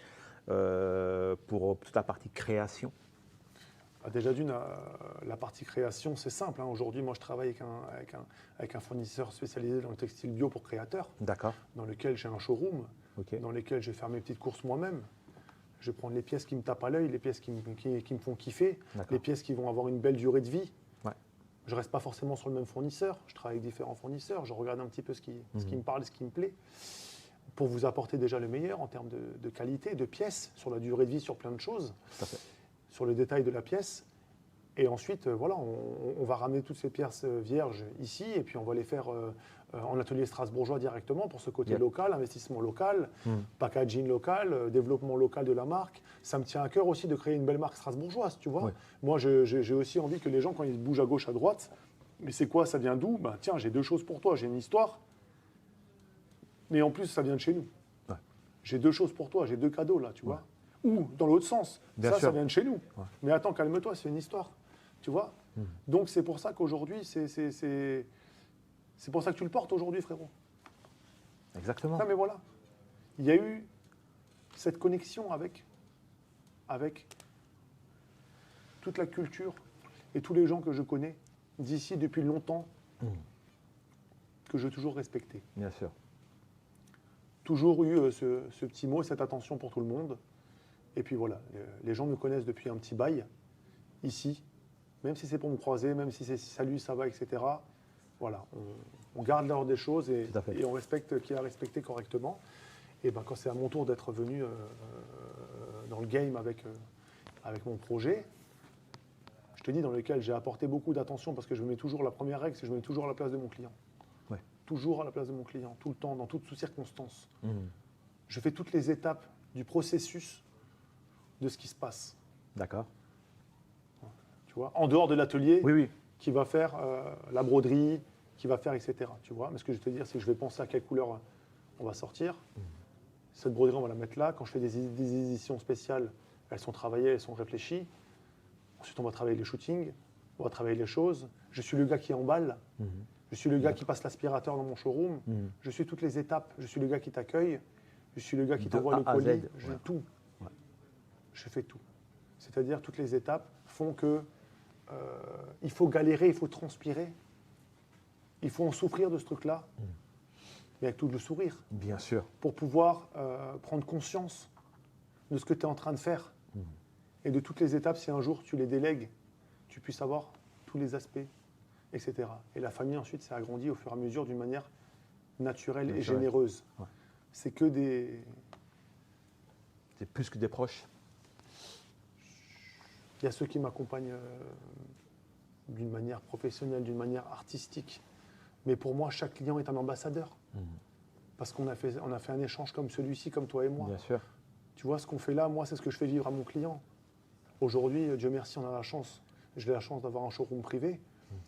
pour toute la partie création. Déjà d'une, la partie création, c'est simple, hein. Aujourd'hui, moi, je travaille avec un fournisseur spécialisé dans le textile bio pour créateurs, D'accord. dans lequel j'ai un showroom, Ok. dans lequel je vais faire mes petites courses moi-même. Je vais prendre les pièces qui me tapent à l'œil, les pièces qui me font kiffer, D'accord. les pièces qui vont avoir une belle durée de vie. Ouais. Je ne reste pas forcément sur le même fournisseur, je travaille avec différents fournisseurs, je regarde un petit peu ce qui me parle, ce qui me plaît, pour vous apporter déjà le meilleur en termes de qualité, de pièces, sur la durée de vie, sur plein de choses, Tout à fait. sur le détail de la pièce. Et ensuite, voilà, on va ramener toutes ces pièces vierges ici, et puis on va les faire en atelier strasbourgeois directement pour ce côté Yep. local, investissement local, packaging local, développement local de la marque. Ça me tient à cœur aussi de créer une belle marque strasbourgeoise, tu vois. Ouais. Moi, j'ai aussi envie que les gens, quand ils bougent à gauche, à droite, mais c'est quoi, ça vient d'où? Ben, tiens, j'ai deux choses pour toi, j'ai une histoire, mais en plus, ça vient de chez nous. Ouais. J'ai deux choses pour toi, j'ai deux cadeaux là, tu vois. Ou dans l'autre sens, Bien ça sûr. vient de chez nous. Ouais. Mais attends, calme-toi, c'est une histoire. Tu vois. Donc c'est pour ça qu'aujourd'hui, c'est pour ça que tu le portes aujourd'hui, frérot. Exactement. Non mais voilà. Il y a eu cette connexion avec toute la culture et tous les gens que je connais d'ici depuis longtemps, que j'ai toujours respecté. Bien sûr. Toujours eu ce petit mot, cette attention pour tout le monde. Et puis voilà, les gens me connaissent depuis un petit bail, ici, même si c'est pour me croiser, même si c'est salut, ça va, etc. Voilà, on garde l'ordre des choses et Tout à fait. on respecte qui a respecté correctement. Et ben, quand c'est à mon tour d'être venu dans le game avec mon projet, je te dis, dans lequel j'ai apporté beaucoup d'attention parce que je me mets toujours, la première règle, c'est que je me mets toujours à la place de mon client. Ouais. Toujours à la place de mon client, tout le temps, dans toutes circonstances. Je fais toutes les étapes du processus de ce qui se passe. D'accord. Tu vois, en dehors de l'atelier Oui, oui. qui va faire la broderie, qui va faire, etc. Tu vois, mais ce que je vais te dire, c'est que je vais penser à quelle couleur on va sortir. Cette broderie, on va la mettre là. Quand je fais des éditions spéciales, elles sont travaillées, elles sont réfléchies. Ensuite, on va travailler les shootings, on va travailler les choses. Je suis le gars qui emballe. Je suis le gars qui passe l'aspirateur dans mon showroom. Je suis toutes les étapes. Je suis le gars qui t'accueille. Je suis le gars qui De t'envoie le A à Z. colis. Je Ouais. tout. Ouais. Je fais tout. C'est-à-dire, toutes les étapes font que il faut galérer, il faut transpirer. Il faut en souffrir de ce truc-là, mais avec tout le sourire, Bien sûr. pour pouvoir prendre conscience de ce que tu es en train de faire. Et de toutes les étapes, si un jour tu les délègues, tu puisses avoir tous les aspects, etc. Et la famille ensuite s'est agrandie au fur et à mesure d'une manière naturelle et Naturelle. généreuse. Ouais. C'est que des... C'est plus que des proches. Il y a ceux qui m'accompagnent d'une manière professionnelle, d'une manière artistique. Mais pour moi, chaque client est un ambassadeur. Parce qu'on a fait un échange comme celui-ci, comme toi et moi. Bien sûr. Tu vois, ce qu'on fait là, moi, c'est ce que je fais vivre à mon client. Aujourd'hui, Dieu merci, on a la chance. J'ai la chance d'avoir un showroom privé.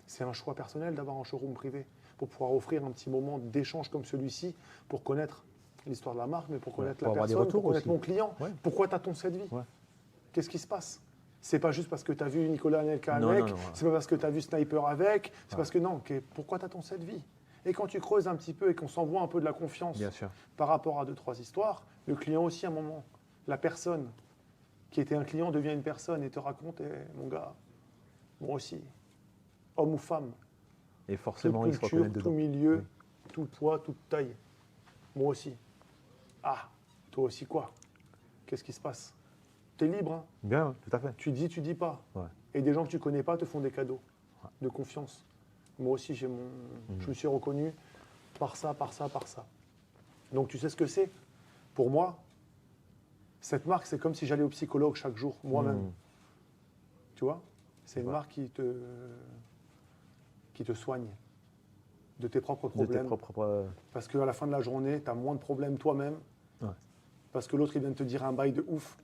C'est un choix personnel d'avoir un showroom privé pour pouvoir offrir un petit moment d'échange comme celui-ci pour connaître l'histoire de la marque, mais pour connaître pour la avoir des personne, retours pour connaître aussi. mon client. Ouais. Pourquoi t'as-t-on cette vie? Ouais. Qu'est-ce qui se passe? C'est pas juste parce que tu as vu Nicolas Anelka Non, avec, non, non, ouais. c'est pas parce que tu as vu Sniper avec, c'est parce que non, pourquoi t'as-t-on cette vie? Et quand tu creuses un petit peu et qu'on s'envoie un peu de la confiance Bien sûr. par rapport à 2-3 histoires, le client aussi, à un moment, la personne qui était un client devient une personne et te raconte, mon gars, moi aussi, homme ou femme, Et toute forcément, ils se culture, reconnaissent tout dedans. milieu, Oui. tout poids, toute taille, moi aussi. Ah, toi aussi quoi? Qu'est-ce qui se passe? Tu es libre, hein? Bien, tout à fait. Tu dis, tu dis pas. Ouais. Et des gens que tu connais pas te font des cadeaux de confiance. Moi aussi, je me suis reconnu par ça, par ça, par ça. Donc tu sais ce que c'est? Pour moi, cette marque, c'est comme si j'allais au psychologue chaque jour, moi-même. Tu vois? C'est une Ouais. marque qui te soigne de tes propres De tes problèmes. propres... Parce qu'à la fin de la journée, tu as moins de problèmes toi-même. Ouais. Parce que l'autre, il vient de te dire un bail de ouf.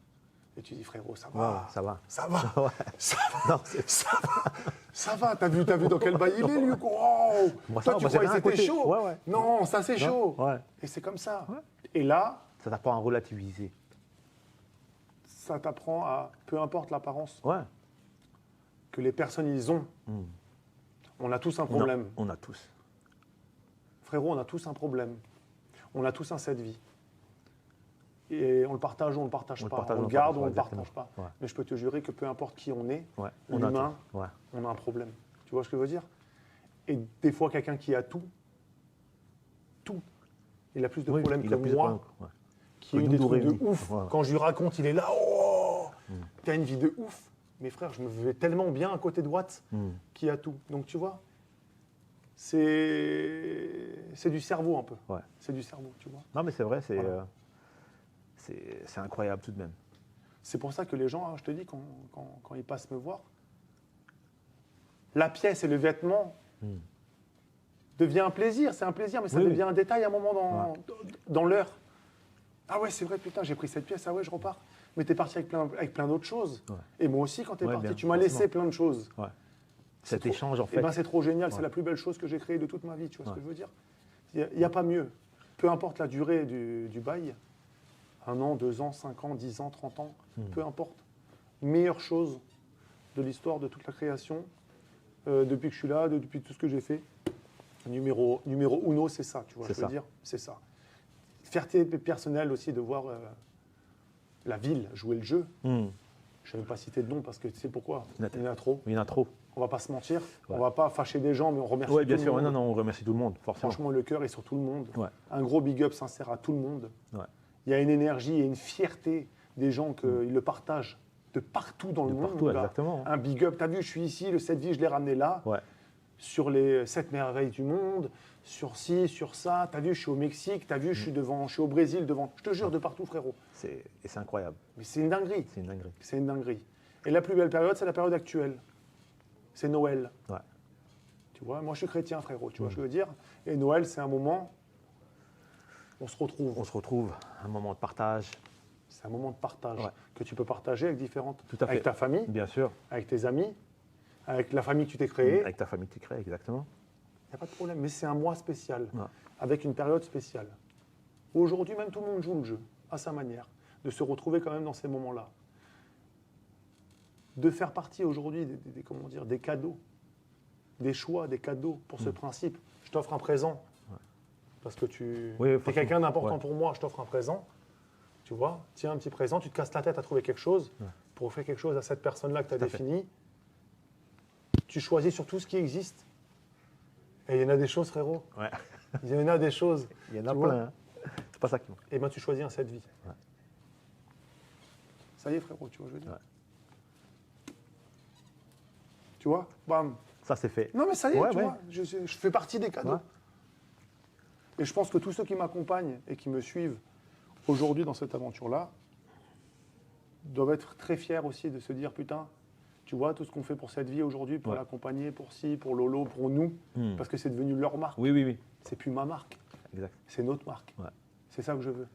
Et tu dis, frérot, ça va. Ouais, ça va. Ça va. Ouais. Ça va. Ça va. Ça va. T'as vu dans quel bail il est, lui? Wow. Moi, ça Toi, va, tu moi, j'ai croyais rien à que c'était côté. chaud. Ouais, ouais. Non, ça, c'est Non. chaud. Ouais. Et c'est comme ça. Ouais. Et là, Ça t'apprend à relativiser. ça t'apprend à, peu importe l'apparence Ouais. que les personnes, ils ont, on a tous un problème. Non, on a tous. Frérot, on a tous un problème. On a tous un cette vie. Et on le partage ou on le partage On le pas. partage, On on le le garde partage ou on le pas, partage pas. Ouais. Mais je peux te jurer que peu importe qui on est, Ouais. On a l'humain, tout. Ouais. on a un problème. Tu vois ce que je veux dire? Et des fois, quelqu'un qui a tout, il a plus de Oui, problèmes il que a plus de moi, problèmes, ouais. qui a eu Que des nous trucs de réunis. ouf. Ouais. Quand je lui raconte, il est là, oh, t'as une vie de ouf. Mais frère, je me vivais tellement bien à côté de Watt qui a tout. Donc tu vois, c'est du cerveau un peu. Ouais. C'est du cerveau, tu vois. Non, mais c'est vrai, Voilà. c'est incroyable tout de même. C'est pour ça que les gens, hein, je te dis, quand ils passent me voir, la pièce et le vêtement devient un plaisir. C'est un plaisir, mais ça Oui, devient oui. un détail à un moment dans l'heure. Ah ouais, c'est vrai, putain, j'ai pris cette pièce, ah ouais, je repars. Mais t'es parti avec plein d'autres choses. Ouais. Et moi aussi, quand t'es Ouais, parti, bien, tu m'as forcément. laissé plein de choses. Ouais. C'est Cet trop- échange, en Eh fait. ben, c'est trop génial, Ouais. c'est la plus belle chose que j'ai créée de toute ma vie, tu vois ce Ouais. que je veux dire? Il n'y a pas mieux. Peu importe la durée du bail, 1 an, 2 ans, 5 ans, 10 ans, 30 ans, peu importe. Meilleure chose de l'histoire de toute la création, depuis que je suis là, depuis tout ce que j'ai fait. Numéro uno, c'est ça, tu vois, C'est je veux ça. dire, c'est ça. Fierté personnelle aussi de voir la ville jouer le jeu. Je ne vais même pas citer de nom parce que tu sais pourquoi? Il y en a trop. Il y en a trop. On va pas se mentir. Ouais. On va pas fâcher des gens, mais on remercie Oui, tout bien le sûr. monde. Non, non, on remercie tout le monde, forcément. Franchement, le cœur est sur tout le monde. Ouais. Un gros big up sincère à tout le monde. Ouais. Il y a une énergie et une fierté des gens qu'ils le partagent de partout dans le monde. partout, mon gars. exactement. Un big up. T'as vu, je suis ici, le 7 vie, je l'ai ramené là. Ouais. Sur les 7 merveilles du monde, sur ci, sur ça. T'as vu, je suis au Mexique. T'as vu, je suis au Brésil devant. Je te jure, de partout, frérot. Et c'est incroyable. Mais c'est une dinguerie. C'est une dinguerie. C'est une dinguerie. Et la plus belle période, c'est la période actuelle. C'est Noël. Ouais. Tu vois, moi je suis chrétien, frérot, tu vois ce que je veux dire? Et Noël, c'est un moment, on se retrouve. On se retrouve, un moment de partage. C'est un moment de partage Ouais. que tu peux partager avec différentes. Tout à fait. Avec ta famille, Bien sûr. avec tes amis, avec la famille que tu t'es créée. Avec ta famille, tu crées, exactement. Il n'y a pas de problème. Mais c'est un mois spécial, Ouais. avec une période spéciale. Aujourd'hui, même tout le monde joue le jeu, à sa manière, de se retrouver quand même dans ces moments-là. De faire partie aujourd'hui comment dire, des cadeaux, des choix, des cadeaux pour ce principe. Je t'offre un présent. Parce que tu Oui, es forcément. quelqu'un d'important Ouais. pour moi, je t'offre un présent. Tu vois, tiens, un petit présent, tu te casses la tête à trouver quelque chose pour offrir quelque chose à cette personne-là que tu as Tout à fait. définie. Tu choisis sur tout ce qui existe. Et il y en a des choses, frérot. Ouais. Il y en a des choses. Il y en a Tu vois. plein. Hein. C'est pas ça qui manque. Et bien, tu choisis un cette vie. Ouais. Ça y est, frérot, tu vois, je veux dire. Ouais. Tu vois, bam. Ça, c'est fait. Non, mais ça y est, Ouais, tu ouais. vois, je fais partie des cadeaux. Ouais. Et je pense que tous ceux qui m'accompagnent et qui me suivent aujourd'hui dans cette aventure-là doivent être très fiers aussi de se dire, putain, tu vois, tout ce qu'on fait pour cette vie aujourd'hui, pour Ouais. l'accompagner, pour ci, pour Lolo, pour nous, parce que c'est devenu leur marque. Oui, oui, oui. C'est plus ma marque, Exact. c'est notre marque. Ouais. C'est ça que je veux.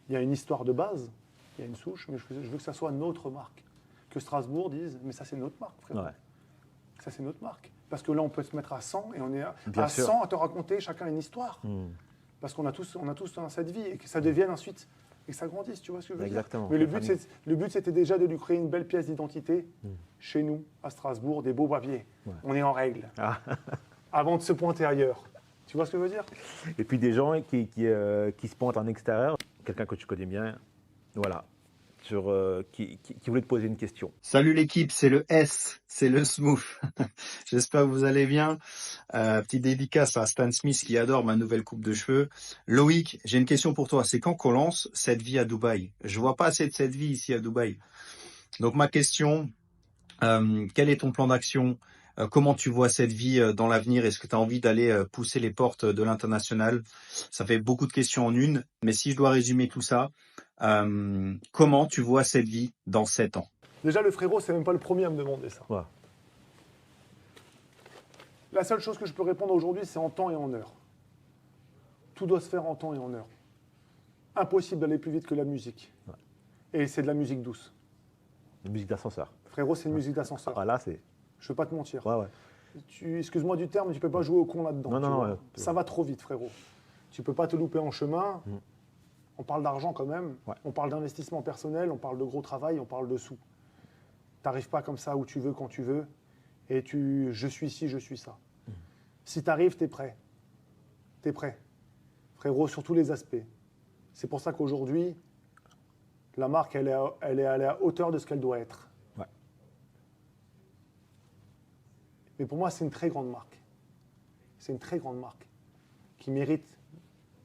Il y a une histoire de base, il y a une souche, mais je veux que ça soit notre marque. Que Strasbourg dise, mais ça c'est notre marque, frère. Ouais. Ça c'est notre marque. Parce que là, on peut se mettre à 100 et on est Bien à sûr. 100 à te raconter chacun une histoire. Parce qu'on a tous dans cette vie et que ça devienne ensuite et que ça grandisse, tu vois ce que je veux Exactement. dire. Mais La famille. le but, c'était déjà de lui créer une belle pièce d'identité chez nous, à Strasbourg, des beaux papiers. Ouais. On est en règle. Ah. Avant de se pointer ailleurs. Tu vois ce que je veux dire? Et puis des gens qui se pointent en extérieur, quelqu'un que tu connais bien, voilà, qui voulait te poser une question. Salut l'équipe, c'est le S, c'est le Smooth. J'espère que vous allez bien. Petite dédicace à Stan Smith qui adore ma nouvelle coupe de cheveux. Loïc, j'ai une question pour toi. C'est quand qu'on lance cette vie à Dubaï? Je vois pas assez de cette vie ici à Dubaï. Donc ma question, quel est ton plan d'action? Comment tu vois cette vie dans l'avenir? Est-ce que tu as envie d'aller pousser les portes de l'international? Ça fait beaucoup de questions en une, mais si je dois résumer tout ça, comment tu vois cette vie dans 7 ans? Déjà, le frérot, c'est même pas le premier à me demander ça. Ouais. La seule chose que je peux répondre aujourd'hui, c'est en temps et en heure. Tout doit se faire en temps et en heure. Impossible d'aller plus vite que la musique. Ouais. Et c'est de la musique douce. Une musique d'ascenseur. Frérot, c'est une musique d'ascenseur. Ah là, c'est. Je ne veux pas te mentir. Ouais, ouais. Excuse-moi du terme, tu ne peux pas jouer au con là-dedans. Non, tu non, vois. ouais. Ça va trop vite, frérot. Tu ne peux pas te louper en chemin. On parle d'argent quand même. Ouais. On parle d'investissement personnel, on parle de gros travail, on parle de sous. Tu n'arrives pas comme ça où tu veux, quand tu veux. Et je suis ci, je suis ça. Si tu arrives, tu es prêt. Tu es prêt. Frérot, sur tous les aspects. C'est pour ça qu'aujourd'hui, la marque, elle est à la hauteur de ce qu'elle doit être. Ouais. Mais pour moi, c'est une très grande marque. C'est une très grande marque qui mérite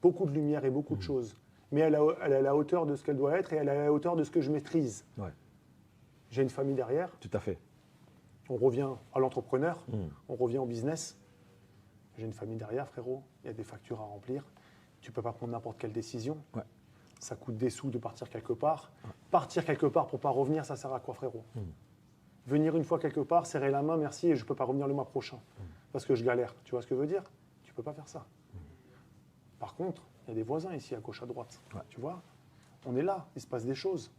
beaucoup de lumière et beaucoup de choses. Mais elle est à la hauteur de ce qu'elle doit être et elle est à la hauteur de ce que je maîtrise. Ouais. J'ai une famille derrière. Tout à fait. On revient à l'entrepreneur, on revient au business. J'ai une famille derrière, frérot. Il y a des factures à remplir. Tu ne peux pas prendre n'importe quelle décision. Ouais. Ça coûte des sous de partir quelque part. Partir quelque part pour ne pas revenir, ça sert à quoi, frérot? Venir une fois quelque part, serrer la main, merci, et je ne peux pas revenir le mois prochain. Parce que je galère. Tu vois ce que je veux dire? Tu ne peux pas faire ça. Par contre, il y a des voisins ici, à gauche, à droite. Ouais. Tu vois? On est là, il se passe des choses.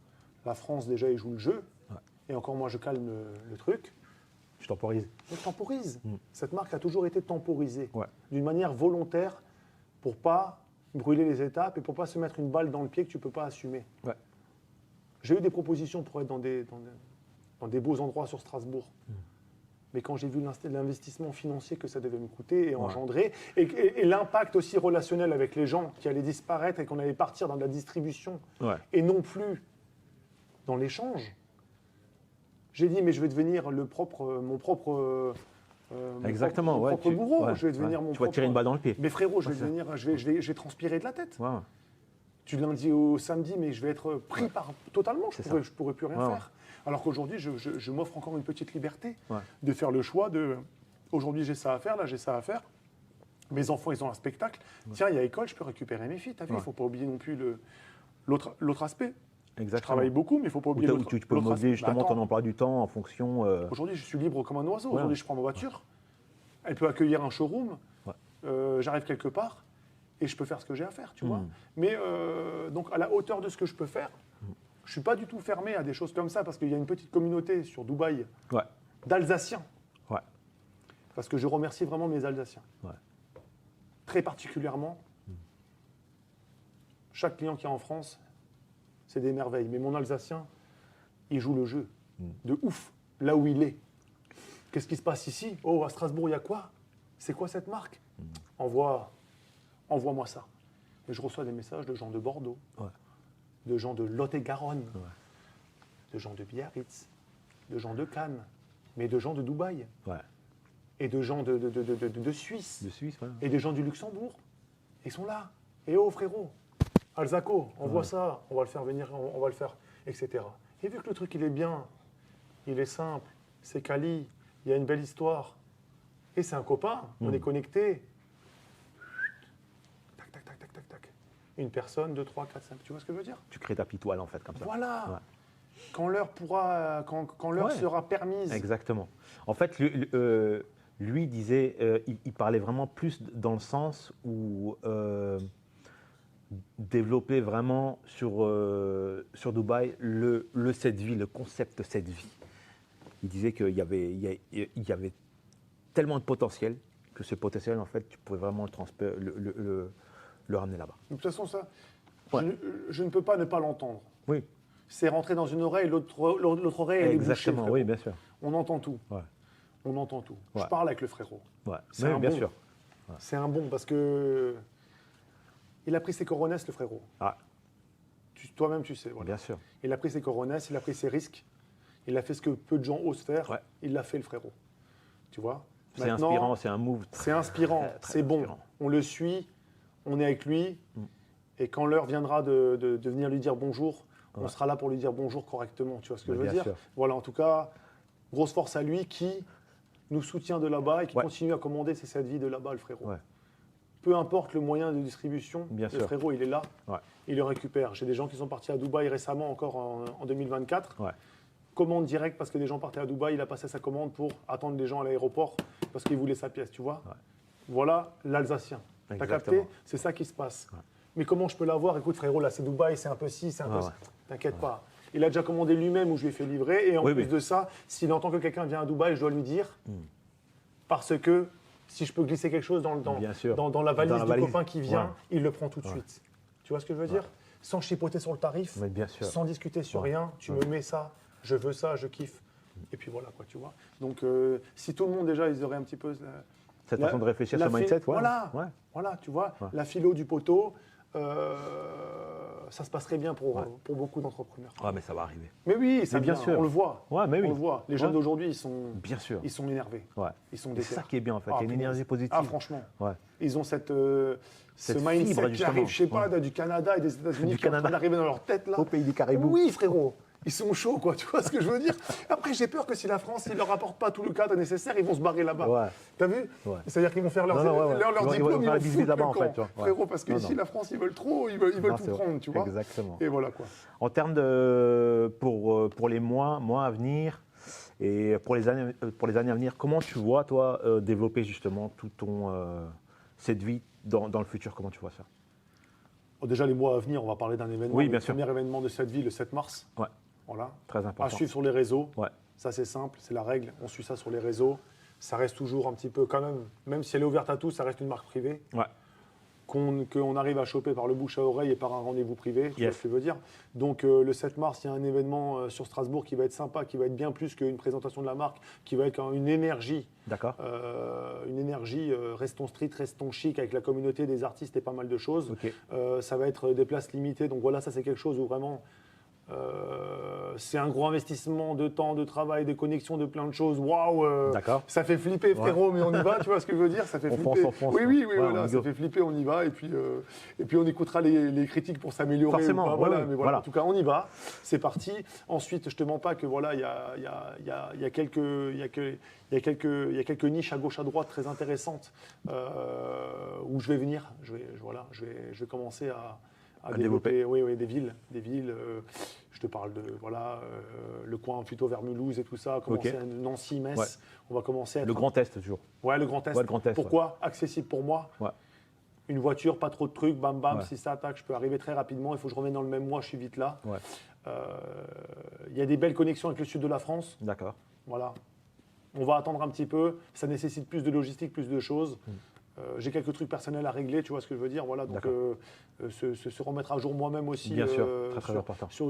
La France, déjà, il joue le jeu. Ouais. Et encore, moi, je calme le truc. Je temporise. On temporise. Cette marque a toujours été temporisée. Ouais. D'une manière volontaire pour pas brûler les étapes et pour pas se mettre une balle dans le pied que tu peux pas assumer. Ouais. J'ai eu des propositions pour être dans des beaux endroits sur Strasbourg. Mais quand j'ai vu l'investissement financier que ça devait me coûter et engendrer, et l'impact aussi relationnel avec les gens qui allaient disparaître et qu'on allait partir dans de la distribution et non plus dans l'échange, j'ai dit, mais je vais devenir mon propre Exactement, mon ouais, propre bourreau. Je vais devenir mon tu vas tirer une balle dans le pied. Mais frérot, je vais transpirer de la tête. Ouais. Du lundi au samedi, mais je vais être pris totalement. Je pourrais plus rien faire. Alors qu'aujourd'hui, je m'offre encore une petite liberté de faire le choix de. Aujourd'hui, j'ai ça à faire, là, j'ai ça à faire. Mes enfants, ils ont un spectacle. Tiens, il y a école, je peux récupérer mes filles. T'as vu, il ne faut pas oublier non plus l'autre aspect. Exactement. Je travaille beaucoup, mais il ne faut pas oublier l'autre. Tu peux modeler justement ton emploi du temps en fonction. Aujourd'hui, je suis libre comme un oiseau. Aujourd'hui, je prends ma voiture. Elle peut accueillir un showroom. J'arrive quelque part et je peux faire ce que j'ai à faire, tu vois. Mais donc, à la hauteur de ce que je peux faire, je ne suis pas du tout fermé à des choses comme ça parce qu'il y a une petite communauté sur Dubaï d'Alsaciens. Ouais. Parce que je remercie vraiment mes Alsaciens. Ouais. Très particulièrement, chaque client qui est en France, c'est des merveilles. Mais mon Alsacien, il joue le jeu de ouf, là où il est. Qu'est-ce qui se passe ici? Oh, à Strasbourg, il y a quoi? C'est quoi cette marque? Envoie-moi ça. Et je reçois des messages de gens de Bordeaux, de gens de Lot-et-Garonne, de gens de Biarritz, de gens de Cannes, mais de gens de Dubaï. Et de gens de Suisse. De Suisse, et des gens du Luxembourg. Ils sont là. Et oh, frérot, Alzaco, envoie ça, on va le faire venir, on va le faire, etc. Et vu que le truc, il est bien, il est simple, c'est quali, il y a une belle histoire, et c'est un copain, on est connecté. Tac, tac, tac, tac, tac, tac. Une personne, 2, 3, 4, 5, tu vois ce que je veux dire? Tu crées ta petite toile en fait, comme ça. Voilà. Quand l'heure sera permise. Exactement. En fait, lui disait, il parlait vraiment plus dans le sens où développer vraiment sur Dubaï le cette vie, le concept cette vie. Il disait qu'il y avait tellement de potentiel que ce potentiel, en fait, tu pouvais vraiment le ramener là-bas. De toute façon, ça, je ne peux pas ne pas l'entendre. Oui. C'est rentrer dans une oreille, l'autre oreille, elle est bouchée. Exactement, oui, bien sûr. On entend tout. Ouais. On entend tout. Ouais. Je parle avec le frérot. Ouais. C'est un bien bon. sûr. C'est un bon parce que il a pris ses coronesses, le frérot. Ah. Toi-même, tu sais. Voilà. Bien sûr. Il a pris ses coronesses, il a pris ses risques. Il a fait ce que peu de gens osent faire. Ouais. Il l'a fait, le frérot. Tu vois? C'est inspirant, c'est un move. C'est inspirant, c'est bon. Inspirant. On le suit, on est avec lui. Et quand l'heure viendra de venir lui dire bonjour, on sera là pour lui dire bonjour correctement. Tu vois ce que je veux dire? Sûr. Voilà, en tout cas, grosse force à lui qui nous soutient de là-bas et qui continue à commander cette vie de là-bas, le frérot. Ouais. Peu importe le moyen de distribution, Bien le sûr. frérot, il est là, Ouais. il le récupère. J'ai des gens qui sont partis à Dubaï récemment, encore en 2024. Ouais. Commande directe parce que des gens partaient à Dubaï, il a passé sa commande pour attendre les gens à l'aéroport parce qu'il voulait sa pièce, tu vois. Ouais. Voilà l'Alsacien. T'as capté? C'est ça qui se passe. Ouais. Mais comment je peux l'avoir? Écoute, frérot, là, c'est Dubaï, c'est un peu ci, c'est un peu ça. T'inquiète pas. Il a déjà commandé lui-même ou je lui ai fait livrer. Et en plus de ça, s'il entend que quelqu'un vient à Dubaï, je dois lui dire. Parce que si je peux glisser quelque chose dans la valise du copain qui vient, il le prend tout de suite. Tu vois ce que je veux dire? Sans chipoter sur le tarif, sans discuter sur rien, tu me mets ça, je veux ça, je kiffe. Et puis voilà, quoi, tu vois. Donc, si tout le monde, déjà, ils auraient un petit peu... Cette façon de réfléchir sur le mindset, voilà, tu vois, la philo du poteau, ça se passerait bien pour beaucoup d'entrepreneurs. Ouais, mais ça va arriver. Mais oui, ça Mais bien vient, sûr. on le voit. Ouais, mais oui. On le voit. Les jeunes Ouais. d'aujourd'hui, Bien sûr. ils sont énervés. Ouais. Ils sont C'est ça déter. qui est bien en fait. Ah, Il y a une punaise. énergie positive. Ah, franchement. Ouais. Ils ont ce Cette mindset fibre, qui justement. arrive, je sais pas, Ouais. du Canada et des États-Unis Du qui est en train Canada. d'arriver dans leur tête là. Au pays du caribou. Oui, frérot. Ils sont chauds, quoi. Tu vois ce que je veux dire? Après, j'ai peur que si la France, ils leur apporte pas tout le cadre nécessaire, ils vont se barrer là-bas. Ouais. T'as vu? Ouais. C'est-à-dire qu'ils vont faire leur Non, non, ouais. leur Ils vont diplôme, faire la foutre visite là-bas, le en camp. fait, tu vois. Ouais. Frérot, parce que Non, ici, non. la France, ils veulent trop, ils veulent Non, tout c'est vrai. prendre, tu vois. Exactement. Et voilà, quoi. En termes de pour les mois à venir et pour les années à venir, comment tu vois toi développer justement tout cette vie dans le futur? Comment tu vois ça? Bon, déjà, les mois à venir, on va parler d'un événement. Oui, le bien sûr. premier événement de cette vie, le 7 mars. Ouais. Voilà. Très À important. suivre sur les réseaux. Ouais. Ça, c'est simple, c'est la règle. On suit ça sur les réseaux. Ça reste toujours un petit peu, quand même si elle est ouverte à tous, ça reste une marque privée. Ouais. Qu'on arrive à choper par le bouche à oreille et par un rendez-vous privé, tu vois Yes. ce que je veux dire. Donc le 7 mars, il y a un événement sur Strasbourg qui va être sympa, qui va être bien plus qu'une présentation de la marque, qui va être quand même une énergie. D'accord. Restons street, restons chic avec la communauté des artistes et pas mal de choses. Ok. Ça va être des places limitées. Donc voilà, ça c'est quelque chose où vraiment c'est un gros investissement de temps, de travail, de connexion, de plein de choses. Waouh, D'accord. ça fait flipper, frérot, mais on y va, tu vois ce que je veux dire? Ça fait On flipper. fonce, Oui, ouais, voilà, on y ça go. fait flipper, on y va, et puis on écoutera les critiques pour s'améliorer. Forcément, ou pas, ouais, voilà, ouais, mais voilà. voilà. En tout cas, on y va, c'est parti. Ensuite, je te mens pas que voilà, il y a quelques niches à gauche, à droite très intéressantes où je vais venir. Je vais commencer à développer des villes. Je te parle de le coin plutôt vers Mulhouse et tout ça, commencer Ok. à Nancy, Metz. Ouais. On va commencer à être Le Grand Est toujours. Ouais, le Grand Est. Ouais, le Grand Est, Pourquoi? Accessible pour moi. Ouais. Une voiture, pas trop de trucs, bam bam, Ouais. si ça attaque, je peux arriver très rapidement. Il faut que je revienne dans le même mois, je suis vite là. Ouais. Il y a des belles connexions avec le sud de la France. D'accord. Voilà. On va attendre un petit peu. Ça nécessite plus de logistique, plus de choses. J'ai quelques trucs personnels à régler, tu vois ce que je veux dire. Voilà, donc D'accord. se remettre à jour moi-même aussi. Bien sûr, très important. Sur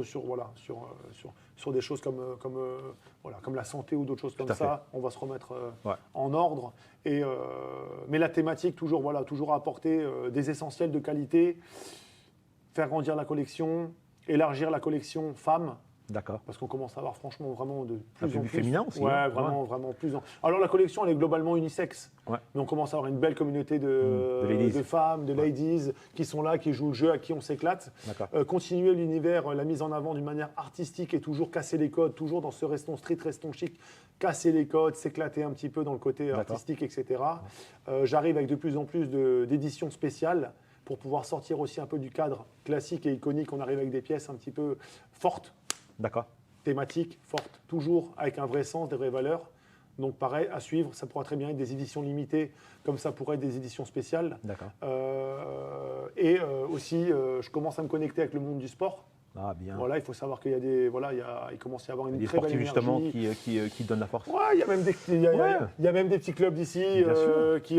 des choses comme la santé ou d'autres choses comme à fait. ça. On va se remettre Ouais. en ordre. Mais la thématique, toujours apporter des essentiels de qualité, faire grandir la collection, élargir la collection femmes. D'accord. Parce qu'on commence à avoir franchement vraiment de Un plus en public plus. féminin aussi, Ouais, hein. vraiment plus. Alors la collection, elle est globalement unisexe. Ouais. Mais on commence à avoir une belle communauté De ladies. de femmes, de ladies qui sont là, qui jouent le jeu, à qui on s'éclate. D'accord. Continuer l'univers, la mise en avant d'une manière artistique et toujours casser les codes, toujours dans ce restons street, restons chic, casser les codes, s'éclater un petit peu dans le côté D'accord. artistique, etc. J'arrive avec de plus en plus d'éditions spéciales pour pouvoir sortir aussi un peu du cadre classique et iconique. On arrive avec des pièces un petit peu fortes, D'accord. thématiques fortes, toujours avec un vrai sens, des vraies valeurs. Donc pareil, à suivre, ça pourra très bien être des éditions limitées, comme ça pourrait être des éditions spéciales. D'accord. Aussi, je commence à me connecter avec le monde du sport. Ah bien. Voilà, il faut savoir qu'il y a il commence à y avoir une Des très belle sportifs justement énergie. qui donnent la force. Ouais, il y a même il y a même des petits clubs d'ici Bien sûr. qui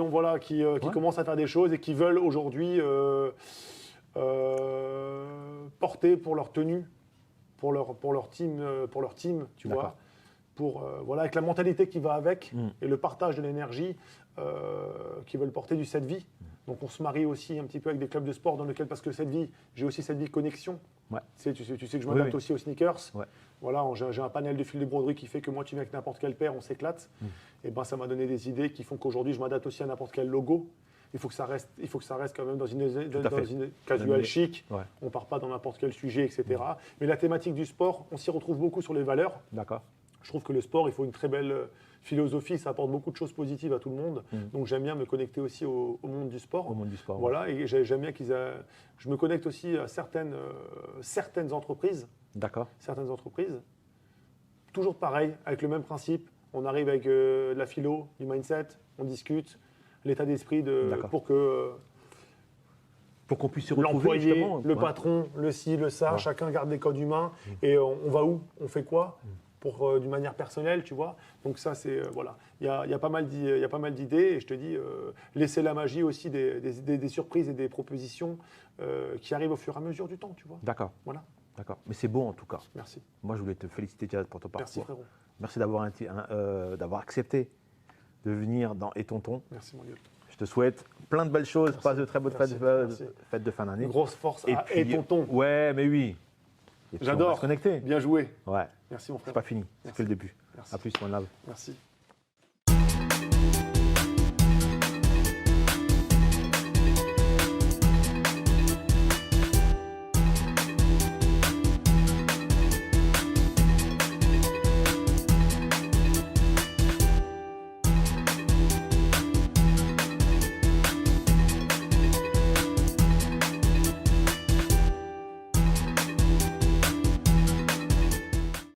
commencent à faire des choses et qui veulent aujourd'hui porter pour leur tenue, pour leur team, tu D'accord. vois, avec la mentalité qui va avec Mm. et le partage de l'énergie qui veulent porter du cette vie. Donc on se marie aussi un petit peu avec des clubs de sport dans lesquels, parce que cette vie, j'ai aussi cette vie connexion. Ouais. Tu sais que je Oui, m'adapte oui. aussi aux sneakers. Ouais. Voilà, j'ai un panel de fil de broderie qui fait que moi, tu viens avec n'importe quelle paire, on s'éclate. Et ben, ça m'a donné des idées qui font qu'aujourd'hui, je m'adapte aussi à n'importe quel logo. Il faut que ça reste quand même dans une casual chic. Ouais. On part pas dans n'importe quel sujet, etc. Mais la thématique du sport, on s'y retrouve beaucoup sur les valeurs. D'accord. Je trouve que le sport, il faut une très belle philosophie, ça apporte beaucoup de choses positives à tout le monde. Donc j'aime bien me connecter aussi au monde du sport. Au monde du sport. Voilà, et j'aime bien je me connecte aussi à certaines entreprises. D'accord. Certaines entreprises. Toujours pareil, avec le même principe. On arrive avec la philo, du mindset, on discute, l'état d'esprit D'accord. pour que Pour qu'on puisse se retrouver l'employé, justement. le Ouais. patron, le ci, le ça, Ouais. chacun garde les codes humains et on va où? On fait quoi? D'une manière personnelle, tu vois. Donc ça, c'est voilà. Il y a pas mal d'idées et je te dis, laisser la magie aussi des surprises et des propositions qui arrivent au fur et à mesure du temps, tu vois. D'accord. Voilà. D'accord. Mais c'est beau en tout cas. Merci. Moi, je voulais te féliciter Djihad pour ton Merci parcours. frérot. Merci d'avoir accepté de venir dans Et Tonton. Merci mon Dieu. Je te souhaite plein de belles choses. Merci. Passe de très bonnes Merci. Merci. fêtes de fin d'année. Une grosse force. Et Et puis, tonton, Ouais, mais oui. Et puis, on va j'adore. se connecter. Bien joué. Ouais, Merci mon c'est frère. pas fini. C'est Merci. que le début. Merci. À plus, mon love. Merci.